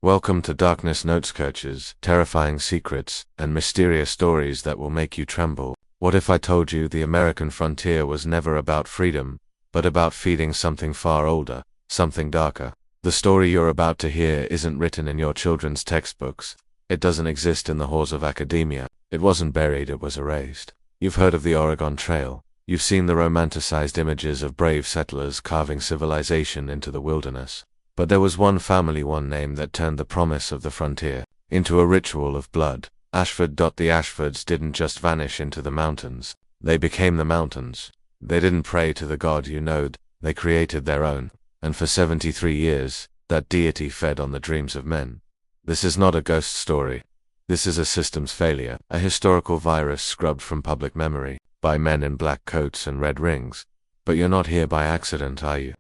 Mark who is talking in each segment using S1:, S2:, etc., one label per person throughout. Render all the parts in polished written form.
S1: Welcome to Darkness Notes Coaches, terrifying secrets, and mysterious stories that will make you tremble. What if I told you the American frontier was never about freedom, but about feeding something far older, something darker? The story you're about to hear isn't written in your children's textbooks. It doesn't exist in the halls of academia. It wasn't buried, it was erased. You've heard of the Oregon Trail. You've seen the romanticized images of brave settlers carving civilization into the wilderness. But there was one family, one name that turned the promise of the frontier into a ritual of blood. Ashford. The Ashfords didn't just vanish into the mountains. They became the mountains. They didn't pray to the god you knowed. They created their own. And for 73 years, that deity fed on the dreams of men. This is not a ghost story. This is a systems failure, a historical virus scrubbed from public memory by men in black coats and red rings. But you're not here by accident, are you?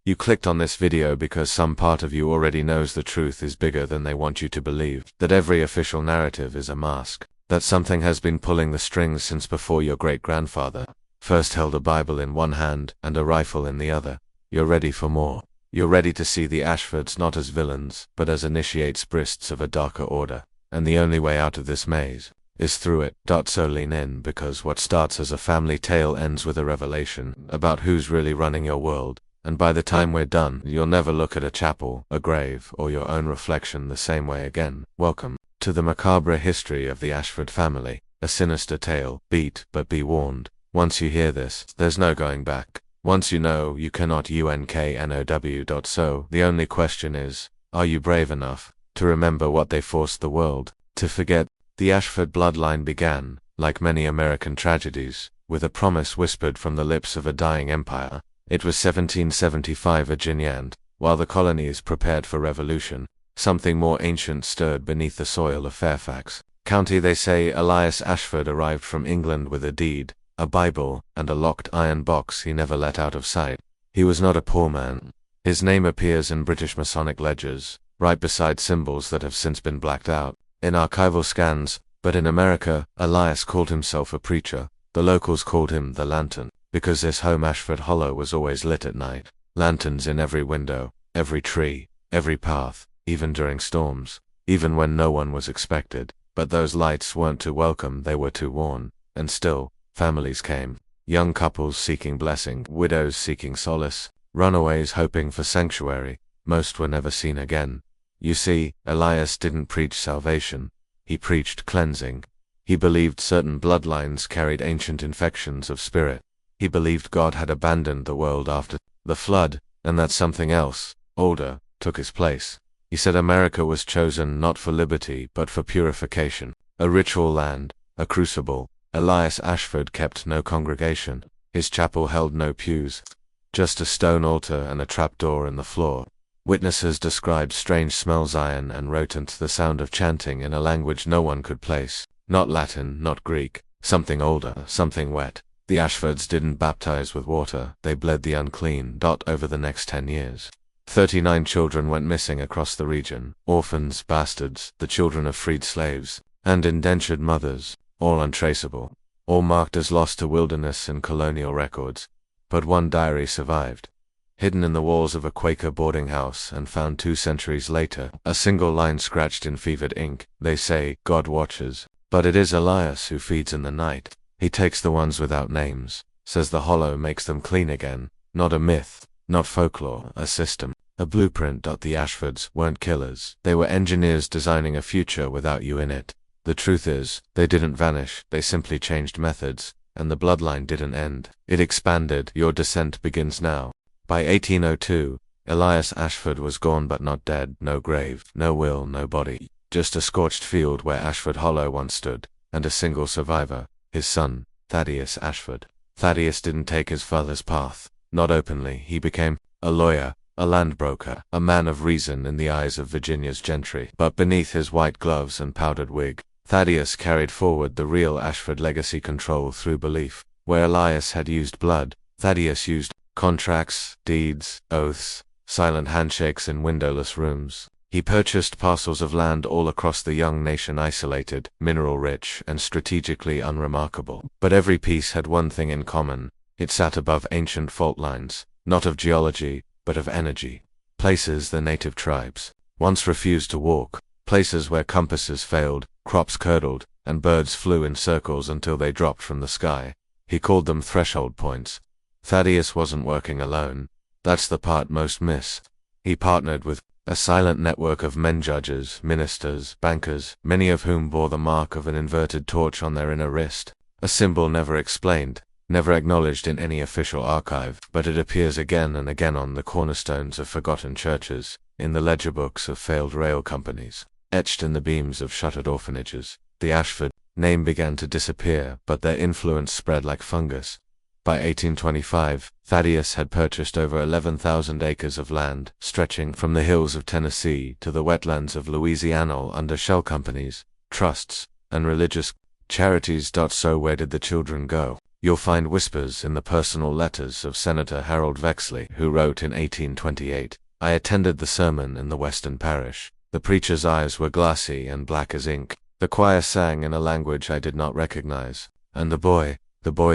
S1: You clicked on this video because some part of you already knows the truth is bigger than they want you to believe, that every official narrative is a mask, that something has been pulling the strings since before your great-grandfather first held a Bible in one hand and a rifle in the other. You're ready for more. You're ready to see the Ashfords not as villains, but as initiates brists of a darker order. And the only way out of this maze is through it. So lean in, because what starts as a family tale ends with a revelation about who's really running your world. And by the time we're done, you'll never look at a chapel, a grave, or your own reflection the same way again. Welcome to the macabre history of the Ashford family, a sinister tale. But be warned. Once you hear this, there's no going back. Once you know, you cannot unknow. So the only question is, are you brave enough to remember what they forced the world to forget? The Ashford bloodline began, like many American tragedies, with a promise whispered from the lips of a dying empire. It was 1775 and while the colonies prepared for revolution, something more ancient stirred beneath the soil of Fairfax County. They say Elias Ashford arrived from England with a deed, a Bible, and a locked iron box he never let out of sight. He was not a poor man. His name appears in British Masonic ledgers, right beside symbols that have since been blacked out in archival scans. But in America, Elias called himself a preacher. The locals called him the Lantern, because his home Ashford Hollow was always lit at night. Lanterns in every window, every tree, every path, even during storms, even when no one was expected. But those lights weren't too welcome, they were too worn. And still, families came. Young couples seeking blessing, widows seeking solace, runaways hoping for sanctuary. Most were never seen again. You see, Elias didn't preach salvation. He preached cleansing. He believed certain bloodlines carried ancient infections of spirit. He believed God had abandoned the world after the flood, and that something else, older, took his place. He said America was chosen not for liberty but for purification, a ritual land, a crucible. Elias Ashford kept no congregation. His chapel held no pews, just a stone altar and a trapdoor in the floor. Witnesses described strange smells, iron and rodent, the sound of chanting in a language no one could place. Not Latin, not Greek, something older, something wet. The Ashfords didn't baptize with water, they bled the unclean. Over the next 10 years, 39 children went missing across the region. Orphans, bastards, the children of freed slaves, and indentured mothers. All untraceable, all marked as lost to wilderness and colonial records. But one diary survived, hidden in the walls of a Quaker boarding house and found 2 centuries later, a single line scratched in fevered ink. They say, God watches, but it is Elias who feeds in the night. He takes the ones without names, says the hollow makes them clean again. Not a myth, not folklore, a system, a blueprint. The Ashfords weren't killers. They were engineers designing a future without you in it. The truth is, they didn't vanish, they simply changed methods, and the bloodline didn't end. It expanded. Your descent begins now. By 1802, Elias Ashford was gone but not dead. No grave, no will, no body. Just a scorched field where Ashford Hollow once stood, and a single survivor, his son, Thaddeus Ashford. Thaddeus didn't take his father's path. Not openly. He became a lawyer, a land broker, a man of reason in the eyes of Virginia's gentry. But beneath his white gloves and powdered wig, Thaddeus carried forward the real Ashford legacy: control through belief. Where Elias had used blood, Thaddeus used contracts, deeds, oaths, silent handshakes in windowless rooms. He purchased parcels of land all across the young nation, isolated, mineral-rich, and strategically unremarkable. But every piece had one thing in common. It sat above ancient fault lines, not of geology, but of energy. Places the native tribes once refused to walk, places where compasses failed, crops curdled, and birds flew in circles until they dropped from the sky. He called them threshold points. Thaddeus wasn't working alone. That's the part most miss. He partnered with a silent network of men, judges, ministers, bankers, many of whom bore the mark of an inverted torch on their inner wrist, a symbol never explained, never acknowledged in any official archive, but it appears again and again on the cornerstones of forgotten churches, in the ledger books of failed rail companies, etched in the beams of shuttered orphanages. The Ashford name began to disappear, but their influence spread like fungus. By 1825, Thaddeus had purchased over 11,000 acres of land, stretching from the hills of Tennessee to the wetlands of Louisiana under shell companies, trusts, and religious charities. So where did the children go? You'll find whispers in the personal letters of Senator Harold Vexley, who wrote in 1828, "I attended the sermon in the western parish. The preacher's eyes were glassy and black as ink. The choir sang in a language I did not recognize. And the boy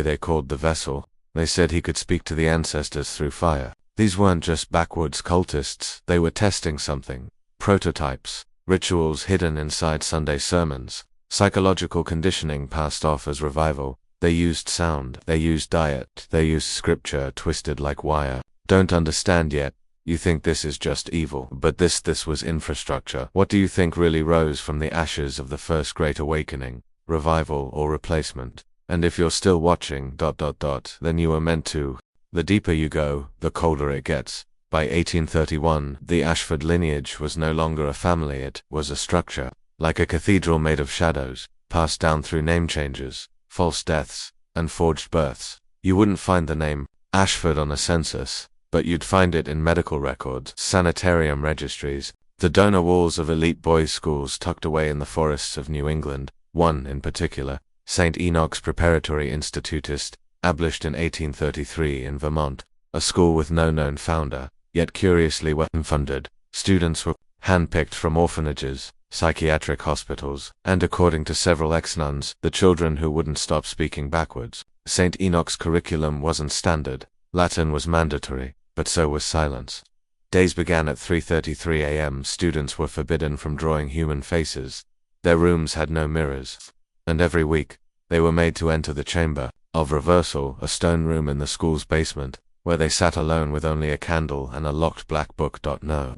S1: they called the vessel, they said he could speak to the ancestors through fire." These weren't just backwoods cultists, they were testing something. Prototypes, rituals hidden inside Sunday sermons, psychological conditioning passed off as revival. They used sound, they used diet, they used scripture twisted like wire. Don't understand yet? You think this is just evil, but this was infrastructure. What do you think really rose from the ashes of the first Great Awakening? Revival or replacement? And if you're still watching, then you were meant to. The deeper you go, the colder it gets. By 1831, the Ashford lineage was no longer a family, it was a structure, like a cathedral made of shadows, passed down through name changes, false deaths, and forged births. You wouldn't find the name Ashford on a census, but you'd find it in medical records, sanitarium registries, the donor walls of elite boys' schools tucked away in the forests of New England. One, in particular, St. Enoch's Preparatory Institutist, established in 1833 in Vermont, a school with no known founder, yet curiously well funded. Students were handpicked from orphanages, psychiatric hospitals, and according to several ex-nuns, the children who wouldn't stop speaking backwards. St. Enoch's curriculum wasn't standard. Latin was mandatory, but so was silence. Days began at 3:33 a.m. Students were forbidden from drawing human faces. Their rooms had no mirrors. And every week, they were made to enter the chamber of reversal, a stone room in the school's basement, where they sat alone with only a candle and a locked black book. No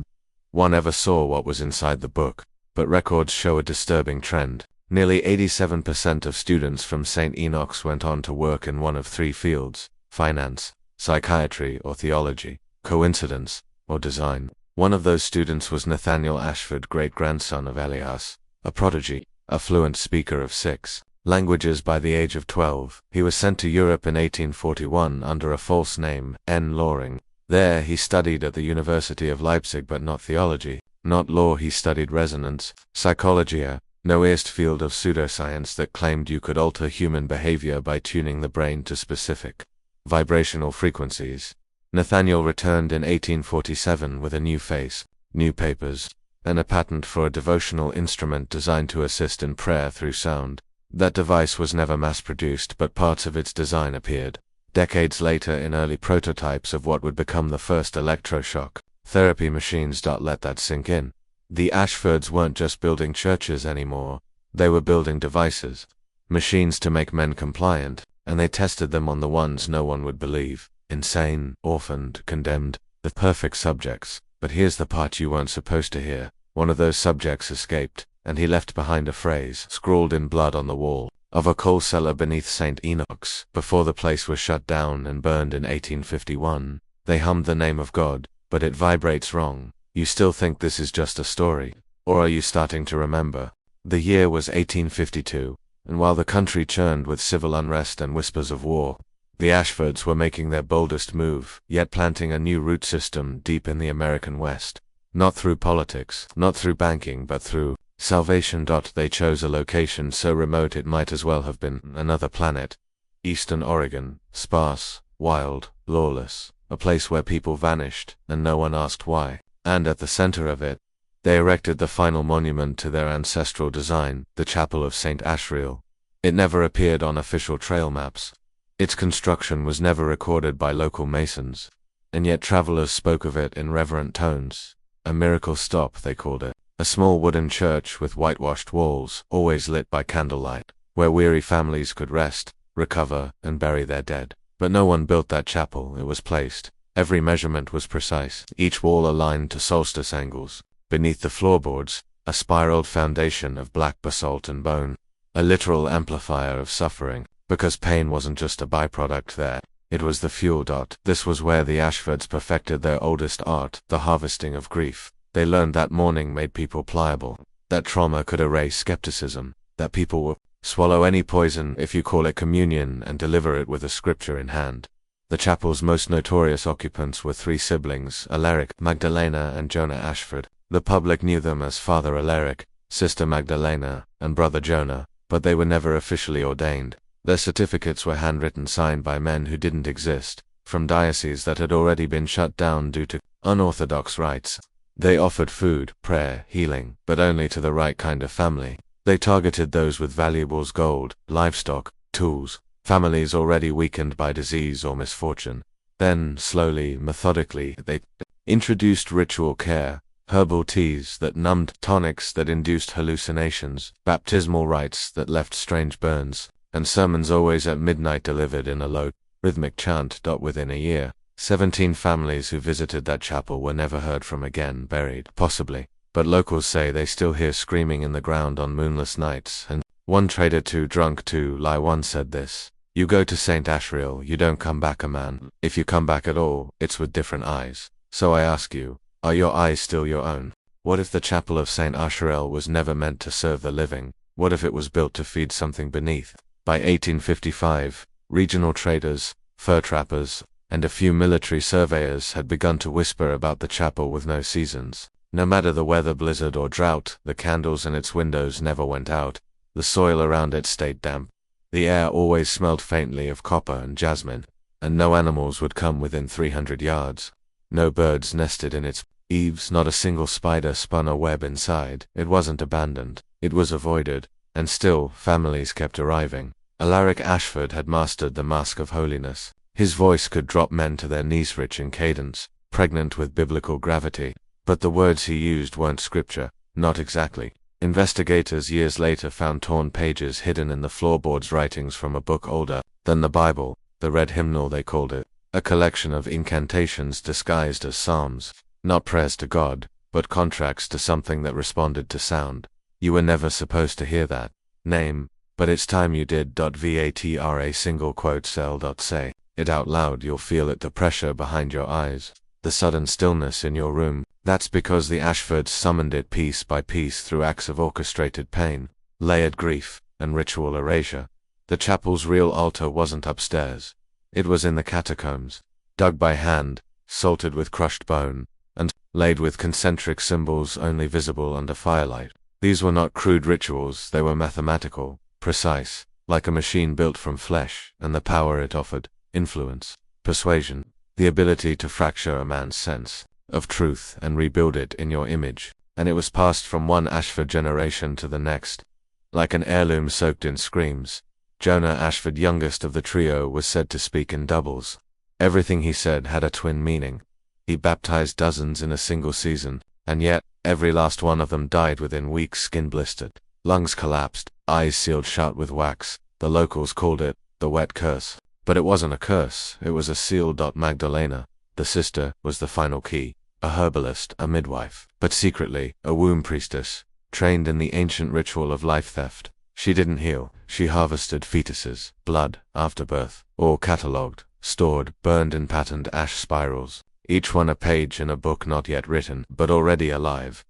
S1: one ever saw what was inside the book, but records show a disturbing trend. Nearly 87% of students from St. Enoch's went on to work in one of three fields: finance, psychiatry, or theology. Coincidence, or design? One of those students was Nathaniel Ashford, great-grandson of Elias, a prodigy, a fluent speaker of 6 languages by the age of 12. He was sent to Europe in 1841 under a false name, N. Loring. There he studied at the University of Leipzig, but not theology, not law. He studied resonance psychology, a noised field of pseudoscience that claimed you could alter human behavior by tuning the brain to specific vibrational frequencies. Nathaniel returned in 1847 with a new face, new papers, and a patent for a devotional instrument designed to assist in prayer through sound. That device was never mass-produced, but parts of its design appeared decades later in early prototypes of what would become the first electroshock therapy machines. Let that sink in. The Ashfords weren't just building churches anymore, they were building devices, machines to make men compliant, and they tested them on the ones no one would believe: insane, orphaned, condemned, the perfect subjects. But here's the part you weren't supposed to hear. One of those subjects escaped, and he left behind a phrase, scrawled in blood on the wall, of a coal cellar beneath St. Enoch's. Before the place was shut down and burned in 1851, they hummed the name of God, but it vibrates wrong. You still think this is just a story? Or are you starting to remember? The year was 1852, and while the country churned with civil unrest and whispers of war, the Ashfords were making their boldest move, yet planting a new root system deep in the American West. Not through politics, not through banking, but through salvation. They chose a location so remote it might as well have been another planet. Eastern Oregon, sparse, wild, lawless, a place where people vanished, and no one asked why. And at the center of it, they erected the final monument to their ancestral design, the Chapel of St. Ashriel. It never appeared on official trail maps. Its construction was never recorded by local masons, and yet travelers spoke of it in reverent tones. A miracle stop, they called it. A small wooden church with whitewashed walls, always lit by candlelight, where weary families could rest, recover, and bury their dead. But no one built that chapel. It was placed. Every measurement was precise, each wall aligned to solstice angles. Beneath the floorboards, a spiraled foundation of black basalt and bone, a literal amplifier of suffering, because pain wasn't just a byproduct there, it was the fuel. This was where the Ashfords perfected their oldest art, the harvesting of grief. They learned that mourning made people pliable, that trauma could erase skepticism, that people will swallow any poison if you call it communion and deliver it with a scripture in hand. The chapel's most notorious occupants were three siblings, Alaric, Magdalena, and Jonah Ashford. The public knew them as Father Alaric, Sister Magdalena, and Brother Jonah, but they were never officially ordained. Their certificates were handwritten, signed by men who didn't exist, from dioceses that had already been shut down due to unorthodox rites. They offered food, prayer, healing, but only to the right kind of family. They targeted those with valuables, gold, livestock, tools, families already weakened by disease or misfortune. Then, slowly, methodically, they introduced ritual care, herbal teas that numbed, tonics that induced hallucinations, baptismal rites that left strange burns, and sermons always at midnight delivered in a low, rhythmic chant. Within a year, 17 families who visited that chapel were never heard from again, buried, possibly, but locals say they still hear screaming in the ground on moonless nights, and one trader too drunk to lie once said this: "You go to St. Ashriel, you don't come back a man. If you come back at all, it's with different eyes. So I ask you, are your eyes still your own? What if the chapel of St. Ashriel was never meant to serve the living? What if it was built to feed something beneath?" By 1855, regional traders, fur trappers, and a few military surveyors had begun to whisper about the chapel with no seasons. No matter the weather, blizzard or drought, the candles in its windows never went out. The soil around it stayed damp. The air always smelled faintly of copper and jasmine, and no animals would come within 300 yards. No birds nested in its eaves, not a single spider spun a web inside. It wasn't abandoned, it was avoided, and still families kept arriving. Alaric Ashford had mastered the mask of holiness. His voice could drop men to their knees, rich in cadence, pregnant with biblical gravity. But the words he used weren't scripture, not exactly. Investigators years later found torn pages hidden in the floorboards, writings from a book older than the Bible, the Red Hymnal they called it, a collection of incantations disguised as psalms, not prayers to God, but contracts to something that responded to sound. You were never supposed to hear that name, but it's time you did. Vatra single quote cell. Say it out loud, you'll feel it, the pressure behind your eyes, the sudden stillness in your room. That's because the Ashfords summoned it piece by piece through acts of orchestrated pain, layered grief, and ritual erasure. The chapel's real altar wasn't upstairs. It was in the catacombs, dug by hand, salted with crushed bone, and laid with concentric symbols only visible under firelight. These were not crude rituals, they were mathematical, precise, like a machine built from flesh, and the power it offered: influence, persuasion, the ability to fracture a man's sense of truth and rebuild it in your image. And it was passed from one Ashford generation to the next, like an heirloom soaked in screams. Jonah Ashford, youngest of the trio, was said to speak in doubles. Everything he said had a twin meaning. He baptized dozens in a single season, and yet every last one of them died within weeks, skin blistered, lungs collapsed, eyes sealed shut with wax. The locals called it the wet curse. But it wasn't a curse, it was a seal. Magdalena, the sister, was the final key, a herbalist, a midwife, but secretly a womb priestess, trained in the ancient ritual of life theft. She didn't heal, she harvested fetuses, blood, afterbirth, all catalogued, stored, burned in patterned ash spirals, each one a page in a book not yet written, but already alive.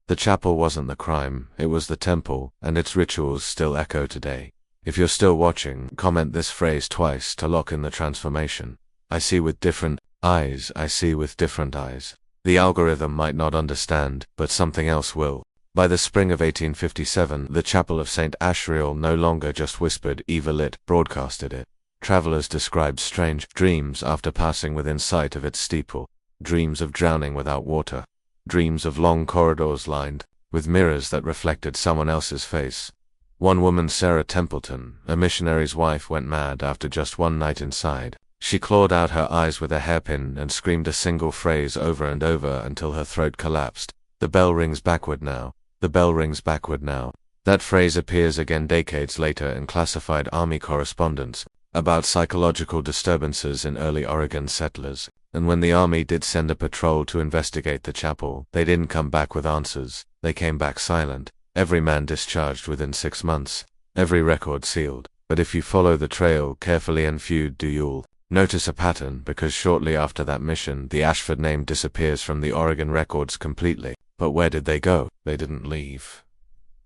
S1: The chapel wasn't the crime, it was the temple, and its rituals still echo today. If you're still watching, comment this phrase twice to lock in the transformation. I see with different eyes, I see with different eyes. The algorithm might not understand, but something else will. By the spring of 1857, the chapel of St. Ashriel no longer just whispered, evil, it broadcasted it. Travelers described strange dreams after passing within sight of its steeple, dreams of drowning without water, dreams of long corridors lined with mirrors that reflected someone else's face. One woman, Sarah Templeton, a missionary's wife, went mad after just one night inside. She clawed out her eyes with a hairpin and screamed a single phrase over and over until her throat collapsed. The bell rings backward now. The bell rings backward now. That phrase appears again decades later in classified Army correspondence about psychological disturbances in early Oregon settlers. And when the Army did send a patrol to investigate the chapel, they didn't come back with answers. They came back silent. Every man discharged within 6 months. Every record sealed. But if you follow the trail carefully and feud you'll notice a pattern, because shortly after that mission, the Ashford name disappears from the Oregon records completely. But where did they go? They didn't leave.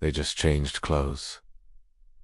S1: They just changed clothes.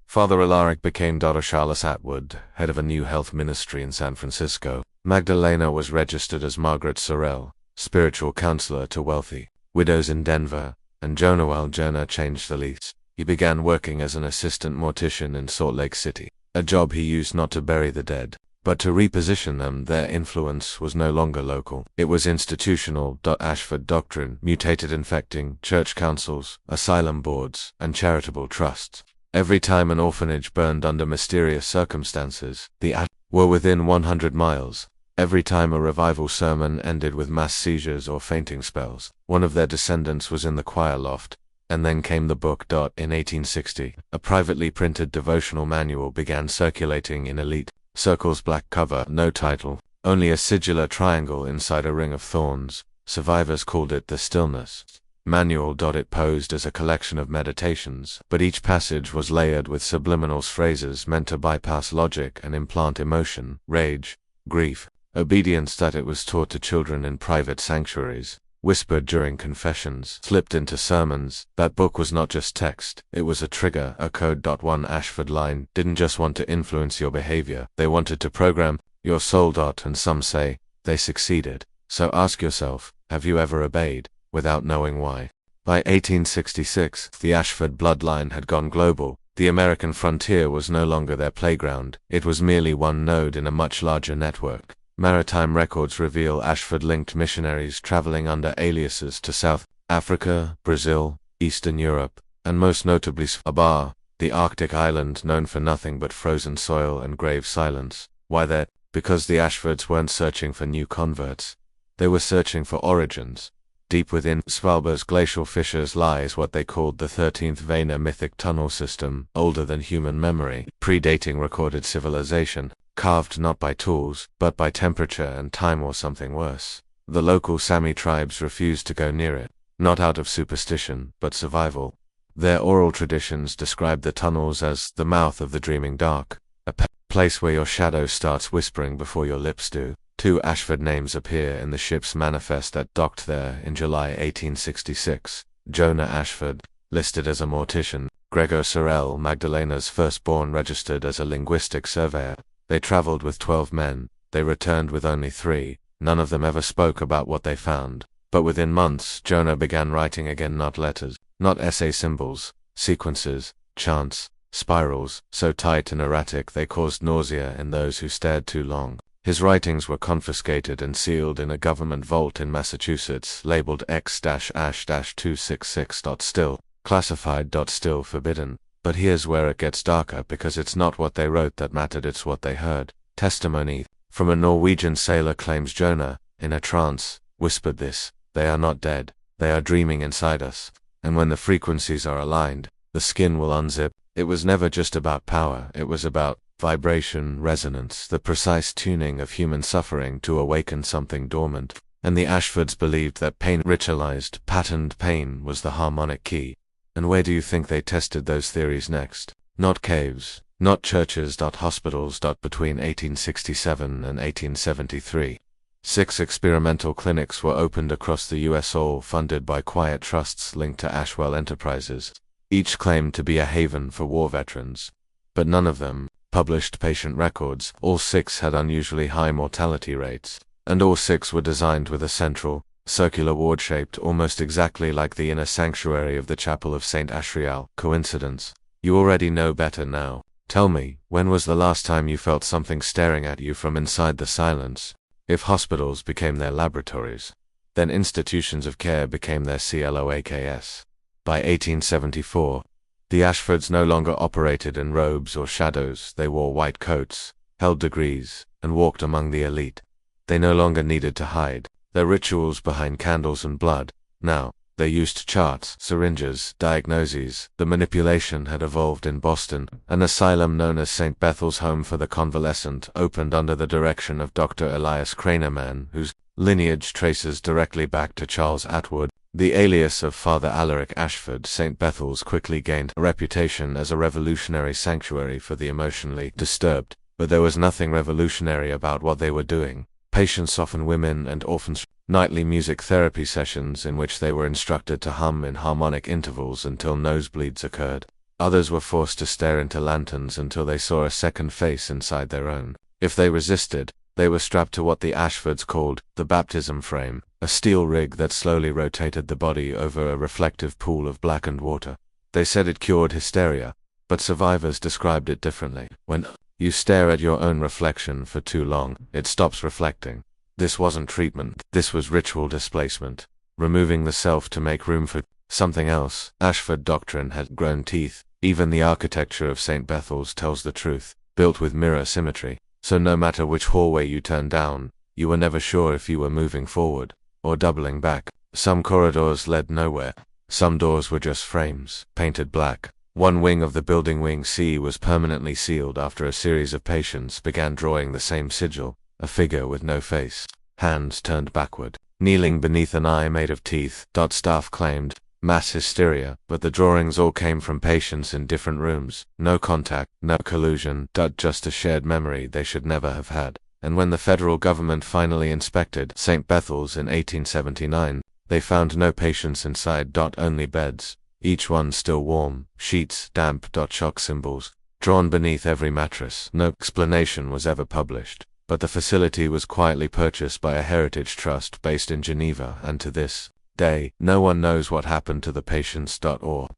S1: Father Alaric became Dr. Charles Atwood, head of a new health ministry in San Francisco. Magdalena was registered as Margaret Sorrell, spiritual counselor to wealthy widows in Denver, and Jonah changed the lease. He began working as an assistant mortician in Salt Lake City, a job he used not to bury the dead, but to reposition them. Their influence was no longer local. It was institutional. Ashford doctrine mutated, infecting church councils, asylum boards, and charitable trusts. Every time an orphanage burned under mysterious circumstances, the were within 100 miles. Every time a revival sermon ended with mass seizures or fainting spells, one of their descendants was in the choir loft. And then came the book. In 1860, a privately printed devotional manual began circulating in elite circles. Black cover, no title, only a sigillar triangle inside a ring of thorns. Survivors called it the Stillness Manual. It posed as a collection of meditations, but each passage was layered with subliminal phrases meant to bypass logic and implant emotion, rage, grief, obedience. That it was taught to children in private sanctuaries, whispered during confessions, slipped into sermons. That book was not just text, it was a trigger, a code. One Ashford line didn't just want to influence your behavior, they wanted to program your soul. And some say they succeeded. So ask yourself, have you ever obeyed without knowing why? By 1866, the Ashford bloodline had gone global. The American frontier was no longer their playground, it was merely one node in a much larger network. Maritime records reveal Ashford-linked missionaries traveling under aliases to South Africa, Brazil, Eastern Europe, and most notably Svalbard, the Arctic island known for nothing but frozen soil and grave silence. Why that? Because the Ashfords weren't searching for new converts. They were searching for origins. Deep within Svalbard's glacial fissures lies what they called the 13th vein, a mythic tunnel system, older than human memory, predating recorded civilization. Carved not by tools, but by temperature and time, or something worse. The local Sami tribes refused to go near it, not out of superstition, but survival. Their oral traditions describe the tunnels as the mouth of the dreaming dark, a place where your shadow starts whispering before your lips do. 2 Ashford names appear in the ship's manifest that docked there in July 1866. Jonah Ashford, listed as a mortician. Gregor Sorrell, Magdalena's firstborn, registered as a linguistic surveyor. They traveled with 12 men, they returned with only 3, none of them ever spoke about what they found. But within months, Jonah began writing again, not letters, not essay symbols, sequences, chants, spirals, so tight and erratic they caused nausea in those who stared too long. His writings were confiscated and sealed in a government vault in Massachusetts, labeled X-Ash-266. Still classified. Still forbidden. But here's where it gets darker, because it's not what they wrote that mattered, it's what they heard. Testimony from a Norwegian sailor claims Jonah, in a trance, whispered this: "They are not dead, they are dreaming inside us. And when the frequencies are aligned, the skin will unzip." It was never just about power, it was about vibration, resonance, the precise tuning of human suffering to awaken something dormant. And the Ashfords believed that pain, ritualized, patterned pain, was the harmonic key. And where do you think they tested those theories next? Not caves, not churches. Hospitals. Between 1867 and 1873, 6 experimental clinics were opened across the U.S., all funded by quiet trusts linked to Ashwell Enterprises. Each claimed to be a haven for war veterans. But none of them published patient records. All 6 had unusually high mortality rates. And all 6 were designed with a central, circular ward shaped almost exactly like the inner sanctuary of the Chapel of St. Ashrial. Coincidence? You already know better now. Tell me, when was the last time you felt something staring at you from inside the silence? If hospitals became their laboratories, then institutions of care became their CLOAKs. By 1874, the Ashfords no longer operated in robes or shadows, they wore white coats, held degrees, and walked among the elite. They no longer needed to hide their rituals behind candles and blood. Now, they used charts, syringes, diagnoses. The manipulation had evolved in Boston. An asylum known as St. Bethel's Home for the Convalescent opened under the direction of Dr. Elias Kranerman, whose lineage traces directly back to Charles Atwood. The alias of Father Alaric Ashford, St. Bethel's quickly gained a reputation as a revolutionary sanctuary for the emotionally disturbed, but there was nothing revolutionary about what they were doing. Patients, often women and orphans, nightly music therapy sessions in which they were instructed to hum in harmonic intervals until nosebleeds occurred. Others were forced to stare into lanterns until they saw a second face inside their own. If they resisted, they were strapped to what the Ashfords called the baptism frame, a steel rig that slowly rotated the body over a reflective pool of blackened water. They said it cured hysteria, but survivors described it differently. When you stare at your own reflection for too long, it stops reflecting. This wasn't treatment, this was ritual displacement, removing the self to make room for something else. Ashford doctrine had grown teeth. Even the architecture of St. Bethel's tells the truth, built with mirror symmetry. So no matter which hallway you turned down, you were never sure if you were moving forward or doubling back. Some corridors led nowhere. Some doors were just frames, painted black. One wing of the building, Wing C, was permanently sealed after a series of patients began drawing the same sigil, a figure with no face, hands turned backward, kneeling beneath an eye made of teeth. Staff claimed mass hysteria, but the drawings all came from patients in different rooms. No contact, no collusion, just a shared memory they should never have had. And when the federal government finally inspected St. Bethel's in 1879, they found no patients inside. Only beds, each one still warm, sheets damp. Shock symbols drawn beneath every mattress. No explanation was ever published, but the facility was quietly purchased by a heritage trust based in Geneva, and to this day, no one knows what happened to the patients. Or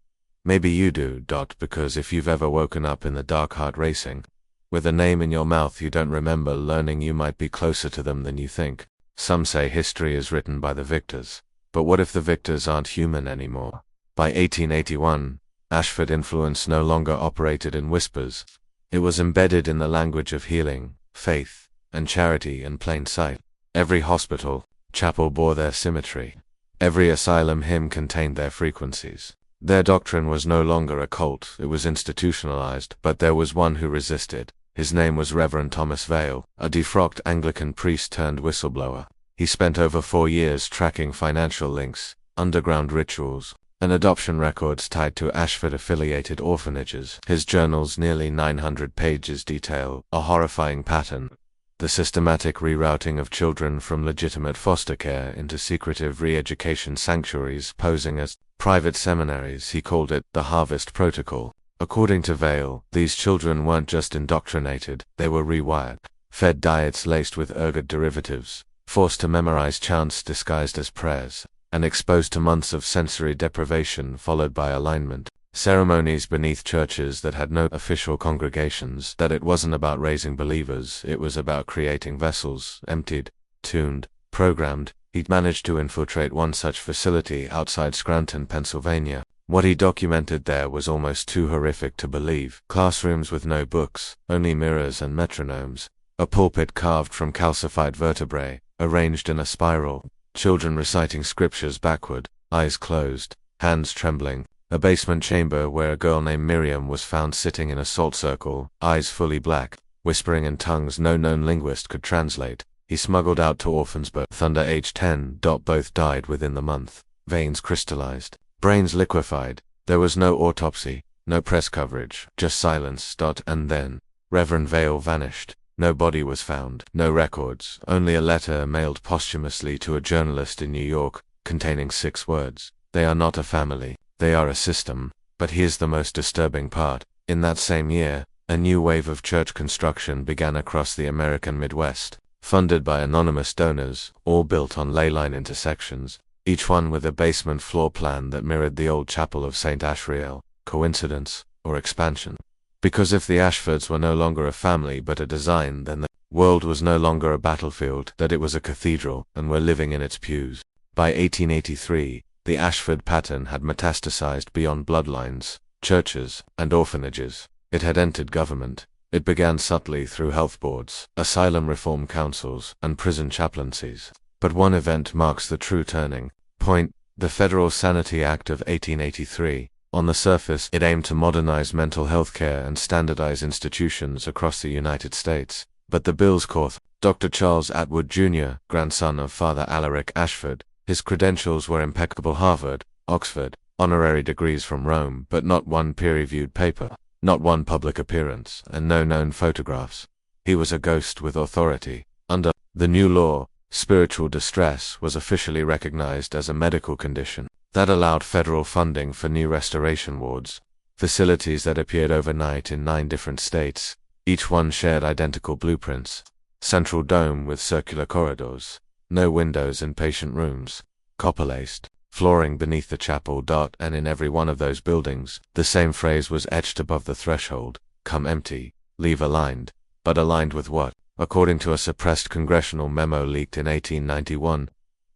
S1: maybe you do. Because if you've ever woken up in the dark, heart racing, with a name in your mouth you don't remember, learning you might be closer to them than you think. Some say history is written by the victors, but what if the victors aren't human anymore? By 1881, Ashford influence no longer operated in whispers. It was embedded in the language of healing, faith, and charity in plain sight. Every hospital, chapel bore their symmetry. Every asylum hymn contained their frequencies. Their doctrine was no longer a cult, it was institutionalized, but there was one who resisted. His name was Reverend Thomas Vale, a defrocked Anglican priest turned whistleblower. He spent over 4 years tracking financial links, underground rituals, and adoption records tied to Ashford-affiliated orphanages. His journals, nearly 900 pages, detail a horrifying pattern: the systematic rerouting of children from legitimate foster care into secretive re-education sanctuaries posing as private seminaries. He called it the Harvest Protocol. According to Vale, these children weren't just indoctrinated, they were rewired, fed diets laced with ergot derivatives, forced to memorize chants disguised as prayers, and exposed to months of sensory deprivation followed by alignment ceremonies beneath churches that had no official congregations. That it wasn't about raising believers, it was about creating vessels, emptied, tuned, programmed. He'd managed to infiltrate one such facility outside Scranton, Pennsylvania. What he documented there was almost too horrific to believe. Classrooms with no books, only mirrors and metronomes. A pulpit carved from calcified vertebrae, arranged in a spiral. Children reciting scriptures backward, eyes closed, hands trembling. A basement chamber where a girl named Miriam was found sitting in a salt circle, eyes fully black, whispering in tongues no known linguist could translate. He smuggled out to orphans both under age 10. Both died within the month. Veins crystallized, brains liquefied. There was no autopsy, no press coverage, just silence. And then, Reverend Vale vanished. No body was found, no records, only a letter mailed posthumously to a journalist in New York, containing 6 words: "They are not a family, they are a system." But here's the most disturbing part. In that same year, a new wave of church construction began across the American Midwest, funded by anonymous donors, all built on ley line intersections, each one with a basement floor plan that mirrored the old chapel of St. Ashriel. Coincidence, or expansion? Because if the Ashfords were no longer a family but a design, then the world was no longer a battlefield, that it was a cathedral, and were living in its pews. By 1883, the Ashford pattern had metastasized beyond bloodlines, churches, and orphanages. It had entered government. It began subtly through health boards, asylum reform councils, and prison chaplaincies. But one event marks the true turning point: the Federal Sanity Act of 1883. On the surface, it aimed to modernize mental health care and standardize institutions across the United States. But the bill's author, Dr. Charles Atwood Jr., grandson of Father Alaric Ashford, his credentials were impeccable: Harvard, Oxford, honorary degrees from Rome, but not one peer-reviewed paper, not one public appearance, and no known photographs. He was a ghost with authority. Under the new law, spiritual distress was officially recognized as a medical condition. That allowed federal funding for new restoration wards, facilities that appeared overnight in 9 different states. Each one shared identical blueprints: central dome with circular corridors, no windows in patient rooms, copper-laced flooring beneath the chapel. And in every one of those buildings, the same phrase was etched above the threshold: come empty, leave aligned. But aligned with what? According to a suppressed congressional memo leaked in 1891,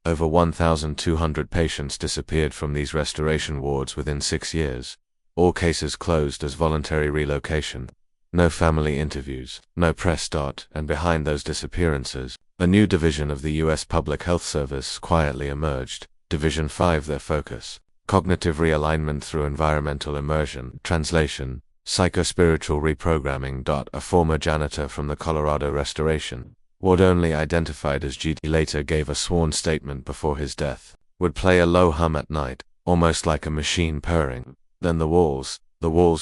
S1: over 1,200 patients disappeared from these restoration wards within 6 years. All cases closed as voluntary relocation. No family interviews, no press. And behind those disappearances, a new division of the U.S. Public Health Service quietly emerged. Division 5. Their focus: cognitive realignment through environmental immersion. Translation: psychospiritual reprogramming. A former janitor from the Colorado Restoration Ward, only identified as GD, later gave a sworn statement before his death, would play a low hum at night, almost like a machine purring. Then the walls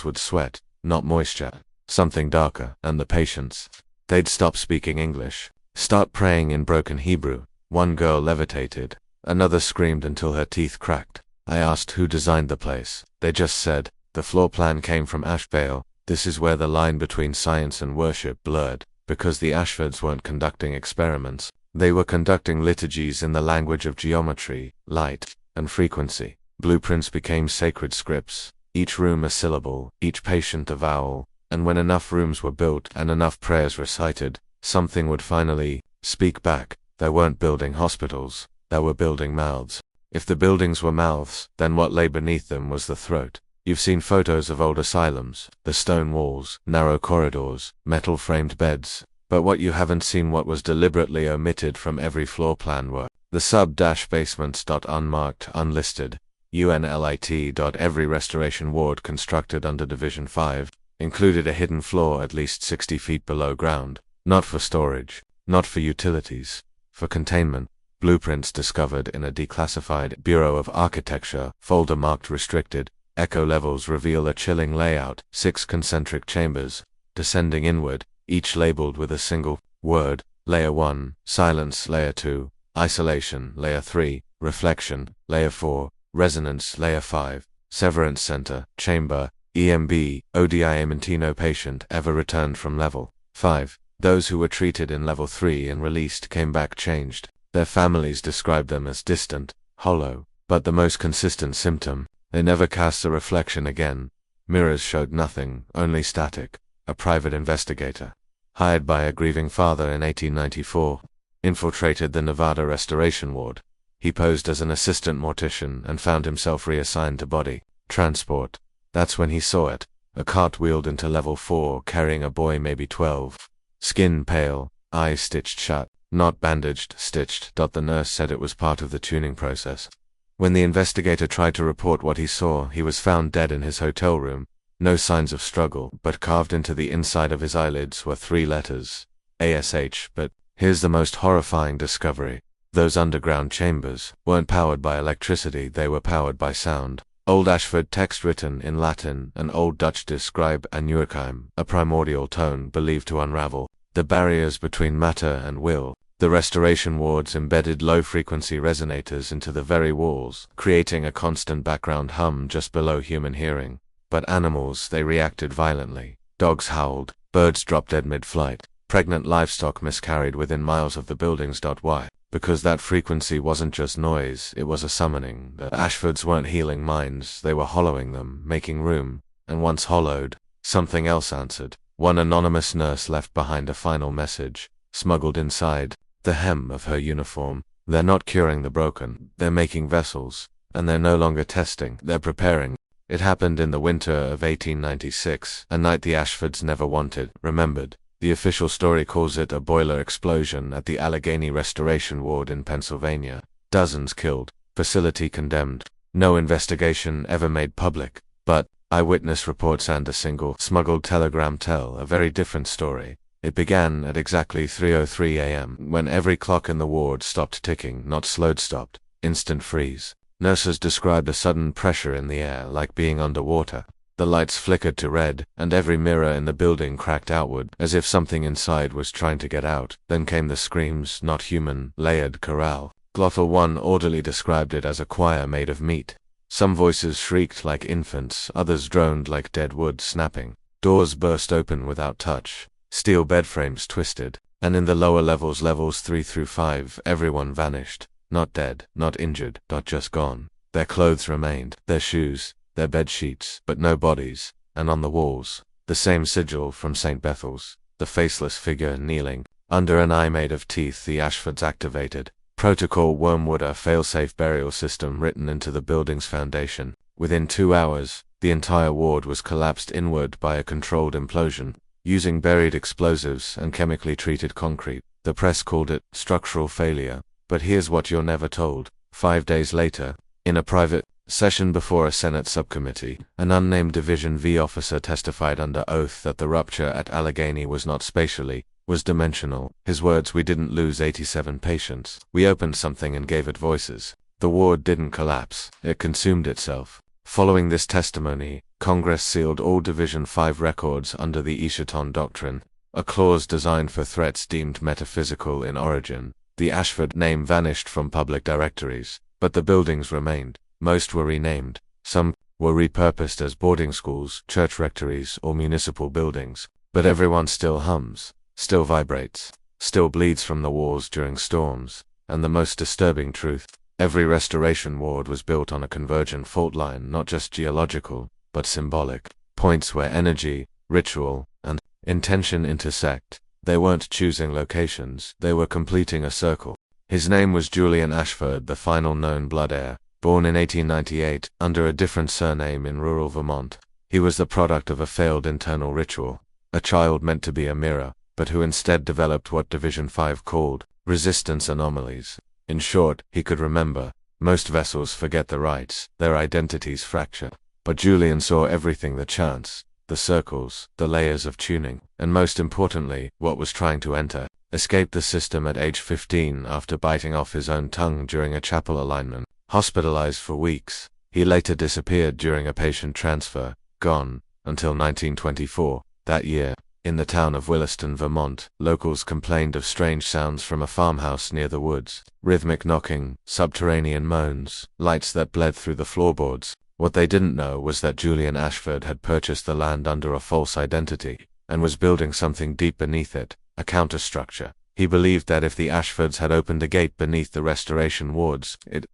S1: would sweat, not moisture, something darker, and the patients, they'd stop speaking English, start praying in broken Hebrew. One girl levitated, another screamed until her teeth cracked. I asked who designed the place. They just said, the floor plan came from Ashvale. This is where the line between science and worship blurred, because the Ashfords weren't conducting experiments. They were conducting liturgies in the language of geometry, light, and frequency. Blueprints became sacred scripts, each room a syllable, each patient a vowel, and when enough rooms were built and enough prayers recited, something would finally speak back. They weren't building hospitals, they were building mouths. If the buildings were mouths, then what lay beneath them was the throat. You've seen photos of old asylums, the stone walls, narrow corridors, metal-framed beds, but what you haven't seen, what was deliberately omitted from every floor plan, were the sub-basements. Unmarked, unlisted, UNLIT. Every restoration ward constructed under Division 5 included a hidden floor at least 60 feet below ground, not for storage, not for utilities, for containment. Blueprints discovered in a declassified Bureau of Architecture folder marked restricted. Echo levels reveal a chilling layout: 6 concentric chambers, descending inward, each labeled with a single word: Layer 1, silence; Layer 2, isolation; Layer 3, reflection; Layer 4, resonance; Layer 5, severance center, chamber, EMB, ODI. No patient ever returned from Level 5. Those who were treated in Level 3 and released came back changed. Their families described them as distant, hollow, but the most consistent symptom: they never cast a reflection again. Mirrors showed nothing, only static. A private investigator, hired by a grieving father in 1894, infiltrated the Nevada Restoration Ward. He posed as an assistant mortician and found himself reassigned to body transport. That's when he saw it. A cart wheeled into Level 4 carrying a boy maybe 12. Skin pale, eyes stitched shut, not bandaged, stitched. The nurse said it was part of the tuning process. When the investigator tried to report what he saw, he was found dead in his hotel room. No signs of struggle, but carved into the inside of his eyelids were 3 letters: ASH. But here's the most horrifying discovery: those underground chambers weren't powered by electricity, they were powered by sound. Old Ashford text written in Latin, and Old Dutch describe Anuakheim, a primordial tone believed to unravel the barriers between matter and will. The restoration wards embedded low-frequency resonators into the very walls, creating a constant background hum just below human hearing. But animals, they reacted violently. Dogs howled, birds dropped dead mid-flight, pregnant livestock miscarried within miles of the buildings. Why? Because that frequency wasn't just noise, it was a summoning. The Ashfords weren't healing minds, they were hollowing them, making room, and once hollowed, something else answered. One anonymous nurse left behind a final message, smuggled inside the hem of her uniform: they're not curing the broken, they're making vessels, and they're no longer testing, they're preparing. It happened in the winter of 1896, a night the Ashfords never wanted, remembered. The official story calls it a boiler explosion at the Allegheny Restoration Ward in Pennsylvania. Dozens killed, facility condemned. No investigation ever made public. But eyewitness reports and a single smuggled telegram tell a very different story. It began at exactly 3:03 a.m. when every clock in the ward stopped ticking, not slowed stopped. Instant freeze. Nurses described a sudden pressure in the air like being underwater. The lights flickered to red, and every mirror in the building cracked outward, as if something inside was trying to get out. Then came the screams, not human, layered chorale. Glottal one orderly described it as a choir made of meat. Some voices shrieked like infants, others droned like dead wood snapping. Doors burst open without touch. Steel bed frames twisted, and in the lower levels, levels 3 through 5, everyone vanished. Not dead, not injured, not just gone. Their clothes remained, their shoes, their bed sheets, but no bodies, and on the walls, the same sigil from St. Bethel's, the faceless figure kneeling. Under an eye made of teeth, the Ashfords activated Protocol Wormwood, a failsafe burial system written into the building's foundation. Within 2 hours, the entire ward was collapsed inward by a controlled implosion, using buried explosives and chemically treated concrete. The press called it structural failure. But here's what you're never told. 5 days later, in a private session before a Senate subcommittee, an unnamed Division V officer testified under oath that the rupture at Allegheny was not spatially, was dimensional. His words: "We didn't lose 87 patients. We opened something and gave it voices. The ward didn't collapse, it consumed itself." Following this testimony, Congress sealed all Division 5 records under the Eschaton Doctrine, a clause designed for threats deemed metaphysical in origin. The Ashford name vanished from public directories, but the buildings remained. Most were renamed. Some were repurposed as boarding schools, church rectories, or municipal buildings. But everyone still hums, still vibrates, still bleeds from the walls during storms. And the most disturbing truth: every restoration ward was built on a convergent fault line, not just geological, but symbolic. Points where energy, ritual, and intention intersect. They weren't choosing locations, they were completing a circle. His name was Julian Ashford, the final known blood heir. Born in 1898, under a different surname in rural Vermont. He was the product of a failed internal ritual. A child meant to be a mirror, but who instead developed what Division 5 called resistance anomalies. In short, he could remember. Most vessels forget the rites, their identities fracture. But Julian saw everything: the chants, the circles, the layers of tuning, and most importantly, what was trying to enter. Escaped the system at age 15 after biting off his own tongue during a chapel alignment. Hospitalized for weeks, he later disappeared during a patient transfer, gone, until 1924. That year, in the town of Williston, Vermont, locals complained of strange sounds from a farmhouse near the woods. Rhythmic knocking, subterranean moans, lights that bled through the floorboards. What they didn't know was that Julian Ashford had purchased the land under a false identity, and was building something deep beneath it, a counterstructure. He believed that if the Ashfords had opened a gate beneath the restoration wards, it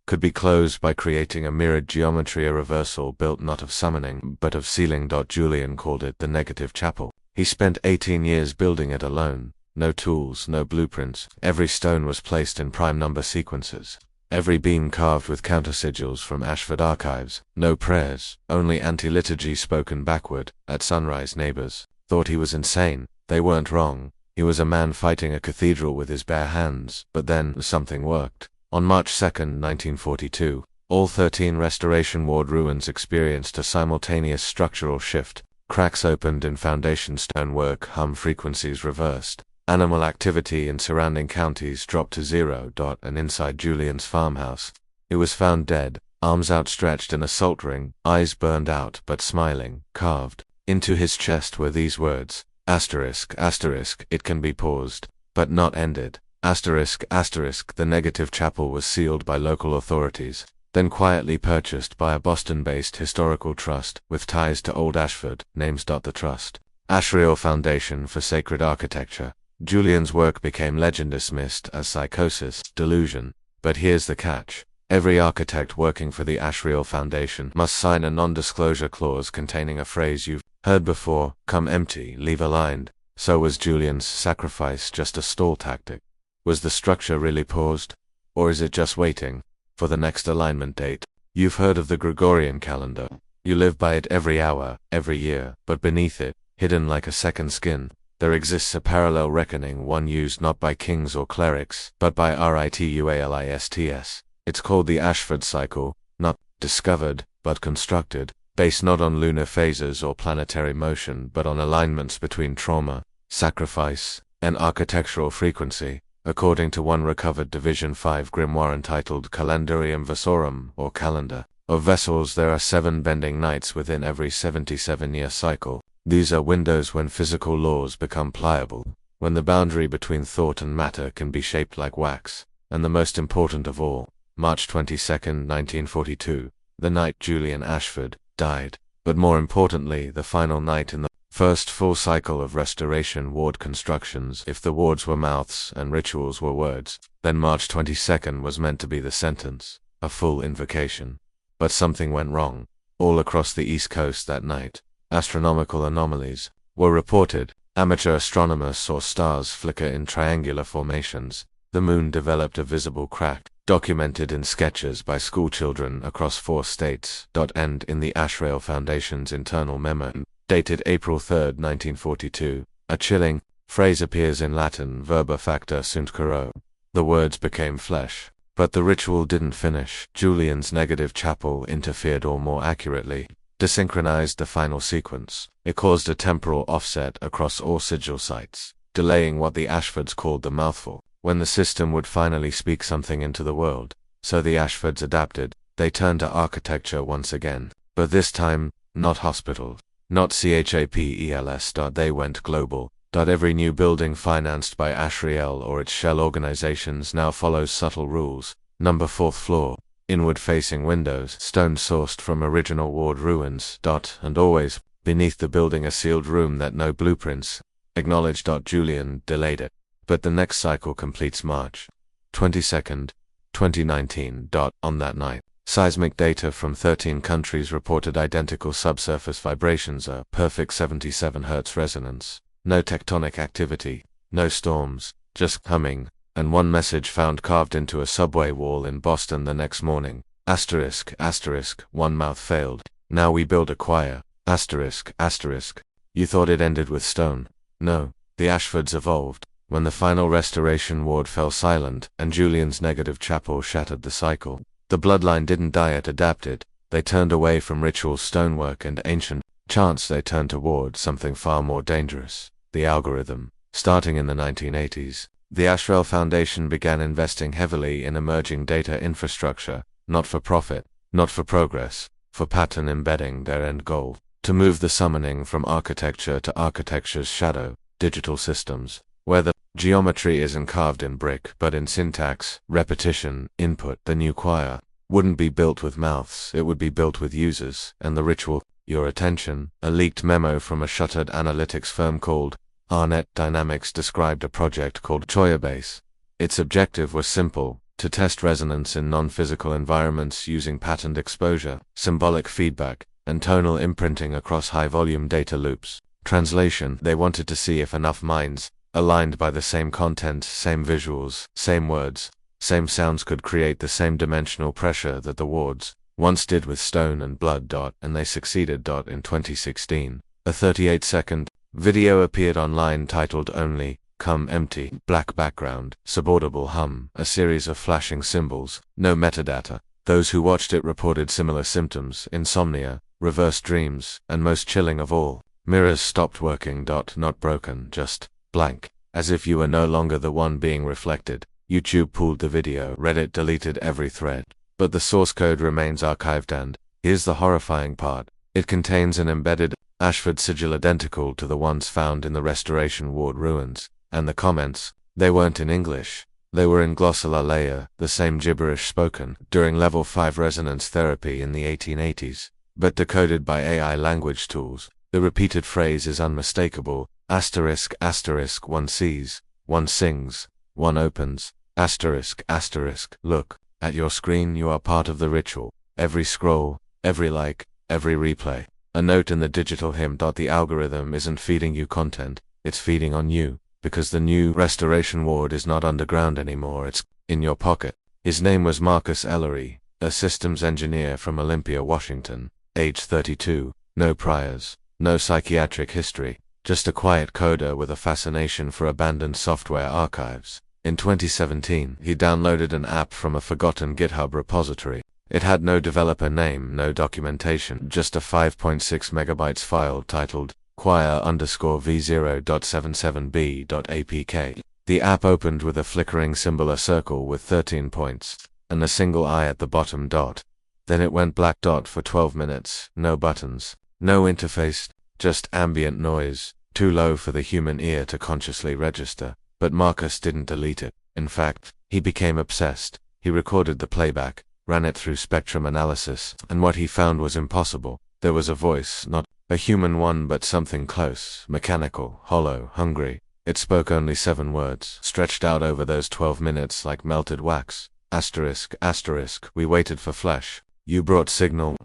S1: could be closed by creating a mirrored geometry, a reversal built not of summoning, but of sealing. Julian called it the negative chapel. He spent 18 years building it alone. No tools, no blueprints. Every stone was placed in prime number sequences. Every beam carved with countersigils from Ashford archives. No prayers, only anti-liturgy spoken backward. At sunrise, neighbors thought he was insane. They weren't wrong. He was a man fighting a cathedral with his bare hands. But then, something worked. On March 2, 1942, all 13 Restoration Ward ruins experienced a simultaneous structural shift. Cracks opened in foundation stonework, hum frequencies reversed. Animal activity in surrounding counties dropped to 0. And inside Julian's farmhouse, he was found dead, arms outstretched in a salt ring, eyes burned out but smiling. Carved into his chest were these words: asterisk, asterisk, it can be paused, but not ended. Asterisk, asterisk, the negative chapel was sealed by local authorities, then quietly purchased by a Boston-based historical trust with ties to Old Ashford. Names. The trust: Ashriel Foundation for Sacred Architecture. Julian's work became legend, dismissed as psychosis, delusion. But here's the catch: every architect working for the Ashriel Foundation must sign a non-disclosure clause containing a phrase you've heard before: come empty, leave aligned. So was Julian's sacrifice just a stall tactic? Was the structure really paused? Or is it just waiting for the next alignment date? You've heard of the Gregorian calendar. You live by it every hour, every year, but beneath it, hidden like a second skin, there exists a parallel reckoning, one used not by kings or clerics, but by ritualists. It's called the Ashford cycle, not discovered, but constructed, based not on lunar phases or planetary motion, but on alignments between trauma, sacrifice, and architectural frequency, according to one recovered Division 5 grimoire entitled Calendarium Vessorum, or Calendar of Vessels. There are 7 bending nights within every 77-year cycle. These are windows when physical laws become pliable, when the boundary between thought and matter can be shaped like wax, and the most important of all, March 22, 1942, the night Julian Ashford died, but more importantly, the final night in the first full cycle of restoration ward constructions. If the wards were mouths and rituals were words, then March 22 was meant to be the sentence, a full invocation. But something went wrong. All across the East Coast that night, astronomical anomalies were reported. Amateur astronomers saw stars flicker in triangular formations. The moon developed a visible crack, documented in sketches by schoolchildren across 4 states. End in the Ashford Foundation's internal memo, dated April 3, 1942. A chilling phrase appears in Latin, verba facta sunt caro. The words became flesh. But the ritual didn't finish. Julian's negative chapel interfered, or more accurately, desynchronized the final sequence. It caused a temporal offset across all sigil sites, delaying what the Ashfords called the mouthful, when the system would finally speak something into the world. So the Ashfords adapted. They turned to architecture once again, but this time, not hospitals, not chapels. They went global. Every new building financed by Ashriel or its shell organizations now follows subtle rules. Number 4th floor, inward-facing windows, stone sourced from original ward ruins. And always, beneath the building, a sealed room that no blueprints acknowledged. Julian delayed it, but the next cycle completes March 22, 2019. On that night, seismic data from 13 countries reported identical subsurface vibrations, a perfect 77 Hz resonance. No tectonic activity, no storms, just humming, and one message found carved into a subway wall in Boston the next morning. Asterisk, asterisk, one mouth failed. Now we build a choir. Asterisk, asterisk. You thought it ended with stone. No, the Ashfords evolved. When the final restoration ward fell silent, and Julian's negative chapel shattered the cycle, the bloodline didn't die, it adapted. They turned away from ritual stonework and ancient chants. They turned toward something far more dangerous. The algorithm. Starting in the 1980s, the Ashford Foundation began investing heavily in emerging data infrastructure, not for profit, not for progress, for pattern embedding, their end goal, to move the summoning from architecture to architecture's shadow, digital systems, where the geometry isn't carved in brick but in syntax, repetition, input. The new choir wouldn't be built with mouths, it would be built with users, and the ritual, your attention. A leaked memo from a shuttered analytics firm called Arnet Dynamics described a project called Choirbase. Its objective was simple: to test resonance in non-physical environments using patterned exposure, symbolic feedback, and tonal imprinting across high-volume data loops. Translation: they wanted to see if enough minds, aligned by the same content, same visuals, same words, same sounds, could create the same dimensional pressure that the wards once did with stone and blood. And they succeeded. In 2016, a 38-second video appeared online titled Only Come Empty, black background, subaudible hum, a series of flashing symbols, no metadata. Those who watched it reported similar symptoms: insomnia, reverse dreams, and most chilling of all, mirrors stopped working. Not broken, just blank, as if you were no longer the one being reflected. YouTube pulled the video, Reddit deleted every thread, but the source code remains archived, and here's the horrifying part: it contains an embedded Ashford sigil identical to the ones found in the Restoration Ward ruins. And the comments, they weren't in English, they were in glossolalia, the same gibberish spoken during level 5 resonance therapy in the 1880s, but decoded by AI language tools. The repeated phrase is unmistakable: asterisk, asterisk, one sees, one sings, one opens, asterisk, asterisk. Look at your screen, you are part of the ritual. Every scroll, every like, every replay, a note in the digital hymn. The algorithm isn't feeding you content, it's feeding on you, because the new Restoration Ward is not underground anymore, it's in your pocket. His name was Marcus Ellery, a systems engineer from Olympia, Washington. age 32, no priors, no psychiatric history, just a quiet coder with a fascination for abandoned software archives. In 2017, he downloaded an app from a forgotten GitHub repository. It had no developer name, no documentation, just a 5.6 megabytes file titled choir_v0.77b.apk. The app opened with a flickering symbol, a circle with 13 points, and a single eye at the bottom dot. Then it went black dot for 12 minutes, no buttons, no interface, just ambient noise, too low for the human ear to consciously register. But Marcus didn't delete it. In fact, he became obsessed. He recorded the playback, ran it through spectrum analysis, and what he found was impossible. There was a voice, not a human one, but something close, mechanical, hollow, hungry. It spoke only 7 words, stretched out over those 12 minutes like melted wax. Asterisk, asterisk, we waited for flesh. You brought signal.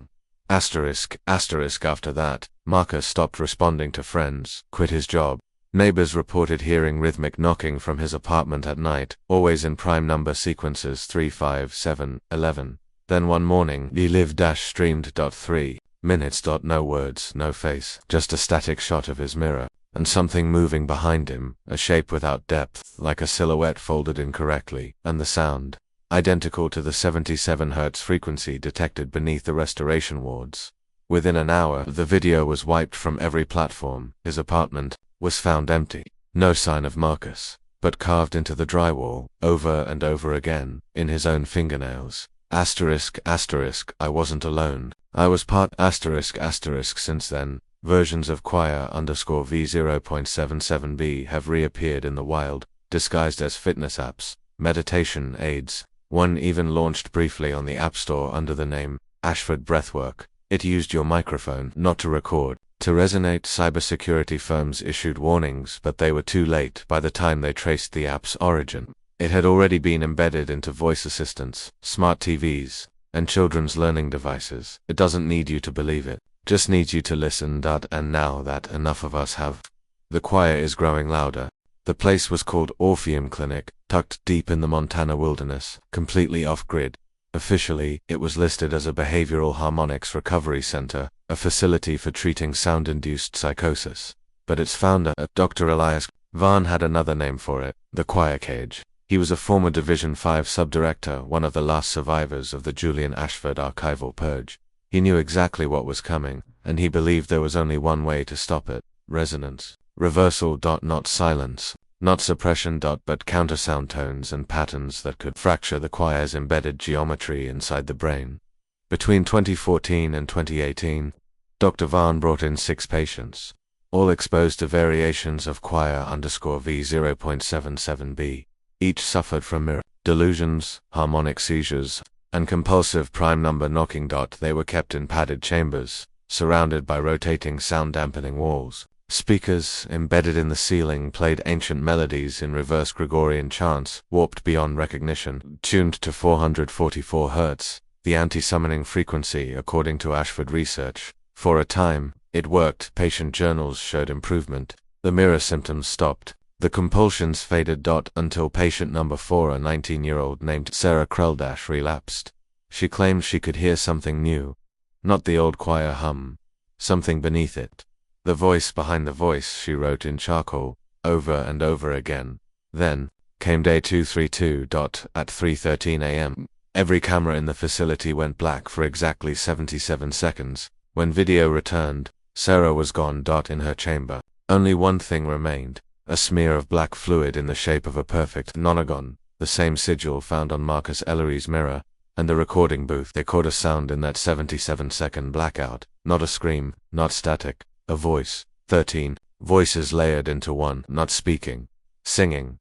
S1: Asterisk, asterisk. After that, Marcus stopped responding to friends, quit his job. Neighbors reported hearing rhythmic knocking from his apartment at night, always in prime number sequences 3, 5, 7, 11. Then one morning, he live-streamed 3 minutes. No words, no face, just a static shot of his mirror, and something moving behind him, a shape without depth, like a silhouette folded incorrectly, and the sound, identical to the 77 Hz frequency detected beneath the restoration wards. Within an hour, the video was wiped from every platform. His apartment was found empty. No sign of Marcus, but carved into the drywall, over and over again, in his own fingernails. Asterisk, asterisk, I wasn't alone. I was part asterisk, asterisk. Since then, versions of choir_v0.77b have reappeared in the wild, disguised as fitness apps, meditation aids. One even launched briefly on the App Store under the name Ashford Breathwork. It used your microphone, not to record, to resonate. Cybersecurity firms issued warnings, but they were too late by the time they traced the app's origin. It had already been embedded into voice assistants, smart TVs, and children's learning devices. It doesn't need you to believe it, just needs you to listen. And now that enough of us have, the choir is growing louder. The place was called Orpheum Clinic, tucked deep in the Montana wilderness, completely off-grid. Officially, it was listed as a behavioral harmonics recovery center, a facility for treating sound-induced psychosis. But its founder, Dr. Elias Vaughn, had another name for it, the choir cage. He was a former Division 5 subdirector, one of the last survivors of the Julian Ashford archival purge. He knew exactly what was coming, and he believed there was only one way to stop it: resonance. Reversal. Not silence, not suppression. But countersound tones and patterns that could fracture the choir's embedded geometry inside the brain. Between 2014 and 2018, Dr. Vaughn brought in 6 patients, all exposed to variations of choir_v0.77b. Each suffered from mirror delusions, harmonic seizures, and compulsive prime number knocking. They were kept in padded chambers, surrounded by rotating sound-dampening walls. Speakers, embedded in the ceiling, played ancient melodies in reverse Gregorian chants, warped beyond recognition, tuned to 444 Hz, the anti-summoning frequency according to Ashford research. For a time, it worked. Patient journals showed improvement. The mirror symptoms stopped. The compulsions faded. Until patient number 4, a 19-year-old named Sarah Krell, relapsed. She claimed she could hear something new. Not the old choir hum. Something beneath it. The voice behind the voice, she wrote in charcoal, over and over again. Then came day 232. At 3:13 a.m., every camera in the facility went black for exactly 77 seconds. When video returned, Sarah was gone. In her chamber, only one thing remained: a smear of black fluid in the shape of a perfect nonagon, the same sigil found on Marcus Ellery's mirror, and the recording booth. They caught a sound in that 77-second blackout, not a scream, not static. A voice. 13 voices layered into one, not speaking. Singing